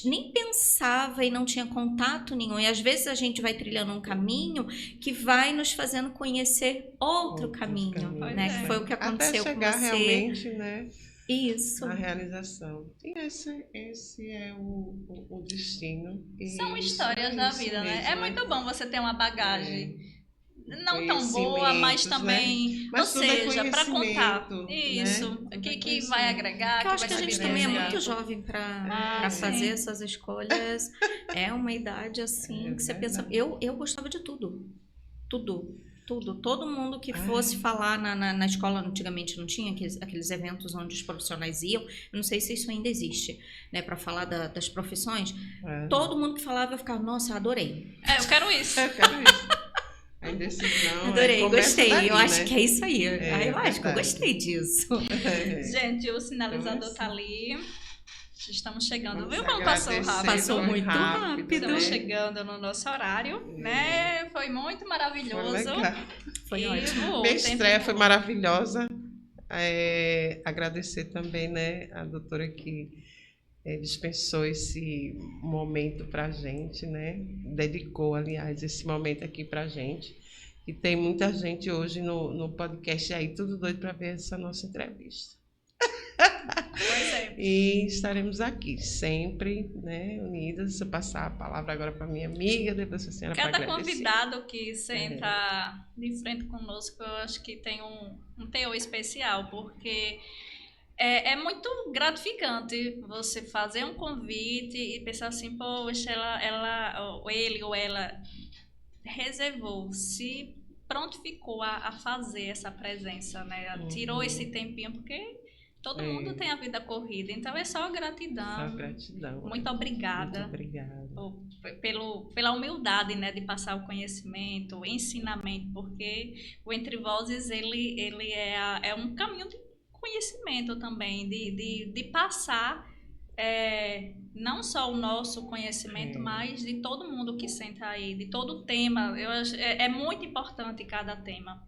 nem pensava e não tinha contato nenhum. E às vezes a gente vai trilhando um caminho que vai nos fazendo conhecer outro caminho, né? Que foi o que aconteceu até com chegar você. Realmente, né? Isso. A realização. E esse é o destino. São histórias da vida, né? É muito bom você ter uma bagagem. Não tão boa, mas também, né? Ou seja, para contar. Isso, né? que vai agregar. Eu acho que a gente também é muito jovem para fazer essas escolhas. É uma idade assim que você pensa. Eu gostava de tudo. Tudo. Todo mundo que fosse falar na escola, antigamente não tinha aqueles eventos onde os profissionais iam. Eu não sei se isso ainda existe, né? Para falar das profissões. Todo mundo que falava, eu ficava, nossa, adorei. Eu quero isso. A indecisão. Adorei, gostei. Daí, eu acho né? que é isso aí. Eu acho que eu gostei disso. Gente, o sinalizador tá ali. Estamos chegando. Vamos viu como passou rápido? Passou muito rápido. Estamos chegando no nosso horário, né? Foi muito maravilhoso. Foi ótimo. Minha estreia foi maravilhosa. Agradecer também, né, a doutora que dispensou esse momento para a gente, né? Dedicou, aliás, esse momento aqui para a gente. E tem muita gente hoje no podcast aí, tudo doido para ver essa nossa entrevista. Pois é. E estaremos aqui sempre, né, unidas. Se eu passar a palavra agora para minha amiga, depois a senhora para agradecer. Cada convidado que senta de frente conosco, eu acho que tem um teor especial, porque é muito gratificante você fazer um convite e pensar assim, poxa, ele ou ela reservou, se prontificou a fazer essa presença, né? Tirou esse tempinho, porque todo mundo tem a vida corrida, então é só gratidão. Só gratidão. Muito obrigada. Muito obrigada. Pela humildade, né, de passar o conhecimento, o ensinamento, porque o Entre Vozes, ele é um caminho de conhecimento também, de passar não só o nosso conhecimento, mas de todo mundo que senta aí, de todo o tema. Eu acho, é muito importante cada tema.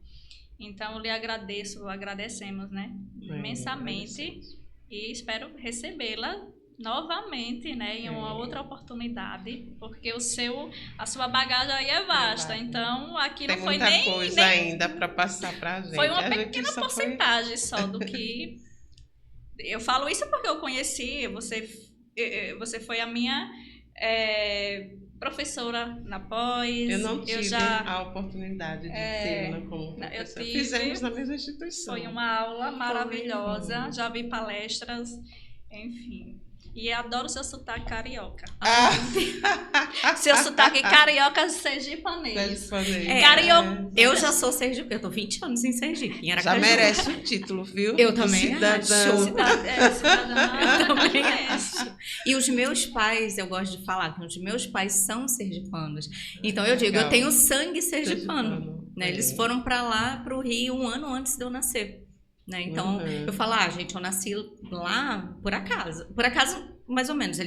Então, eu lhe agradecemos, né, imensamente. e espero recebê-la novamente, né, em uma outra oportunidade, porque a sua bagagem aí é vasta, então aqui Tem não foi muita coisa ainda para passar para a gente. Foi uma A gente pequena só porcentagem só do que... Eu falo isso porque eu conheci, você foi a minha professora na pós. Eu não tive a oportunidade de tê-la como professora. Fizemos na mesma instituição. Foi uma aula maravilhosa, já vi palestras, enfim. E adoro seu sotaque carioca. Seu sotaque carioca sergipanês. Carioca. Eu já sou sergipe. Eu tô 20 anos em Sergipe, em Aracaju. Já merece o título, viu? Eu também acho. Cidadã. Eu também acho. E os meus pais, eu gosto de falar que os meus pais são sergipanos. Então eu digo, eu tenho sangue sergipano. Né? Eles foram para lá, para o Rio, um ano antes de eu nascer. Né? Então, eu falo, gente, eu nasci lá por acaso. Por acaso, mais ou menos.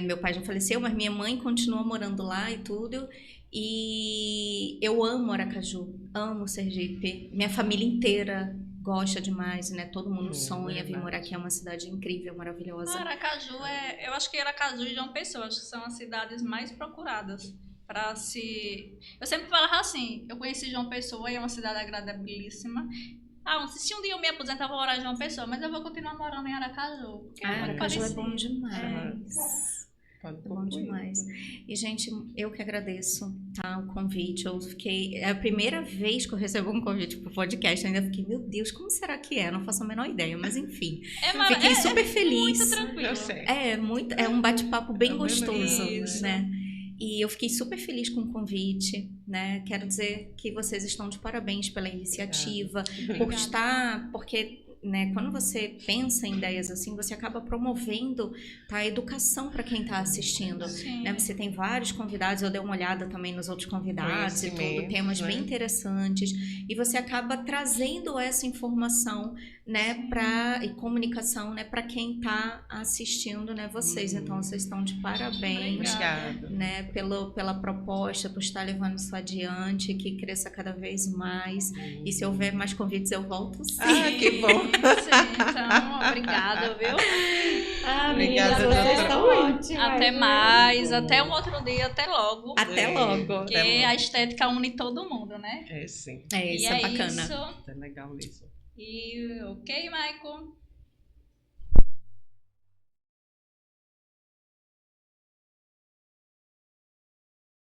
Meu pai já faleceu, mas minha mãe continua morando lá e tudo. E eu amo Aracaju, amo Sergipe. Minha família inteira gosta demais, né? Todo mundo sonha vir morar aqui. É uma cidade incrível, maravilhosa. Aracaju eu acho que Aracaju e João Pessoa acho que são as cidades mais procuradas. Eu sempre falava assim, eu conheci João Pessoa e é uma cidade agradabilíssima. Se um dia eu me aposentar, eu vou morar em João Pessoa, mas eu vou continuar morando em Aracaju. Aracaju é bom demais. É bom demais. E, gente, eu que agradeço, tá, o convite. É a primeira vez que eu recebo um convite pro podcast. Eu ainda fiquei, meu Deus, como será que é? Não faço a menor ideia, mas enfim. Fiquei super feliz. Muito tranquilo. Eu sei. É um bate-papo bem gostoso, né? E eu fiquei super feliz com o convite, né? Quero dizer que vocês estão de parabéns pela iniciativa, porque né, quando você pensa em ideias assim, você acaba promovendo, tá, a educação para quem está assistindo. Né? Você tem vários convidados, eu dei uma olhada também nos outros convidados e tudo, temas bem interessantes, e você acaba trazendo essa informação, né, e comunicação, né, para quem está assistindo, né, vocês. Então, vocês estão de parabéns, né, pela proposta, por estar levando isso adiante, que cresça cada vez mais. E se houver mais convites, eu volto sim. Que bom. Sim, então, obrigada, viu? Obrigada, vocês estão ótimas. Até mais, até um outro dia, até logo. Até logo. Porque a estética une todo mundo, né? Sim. Isso é bacana. Isso. É legal mesmo. Ok, Maicon?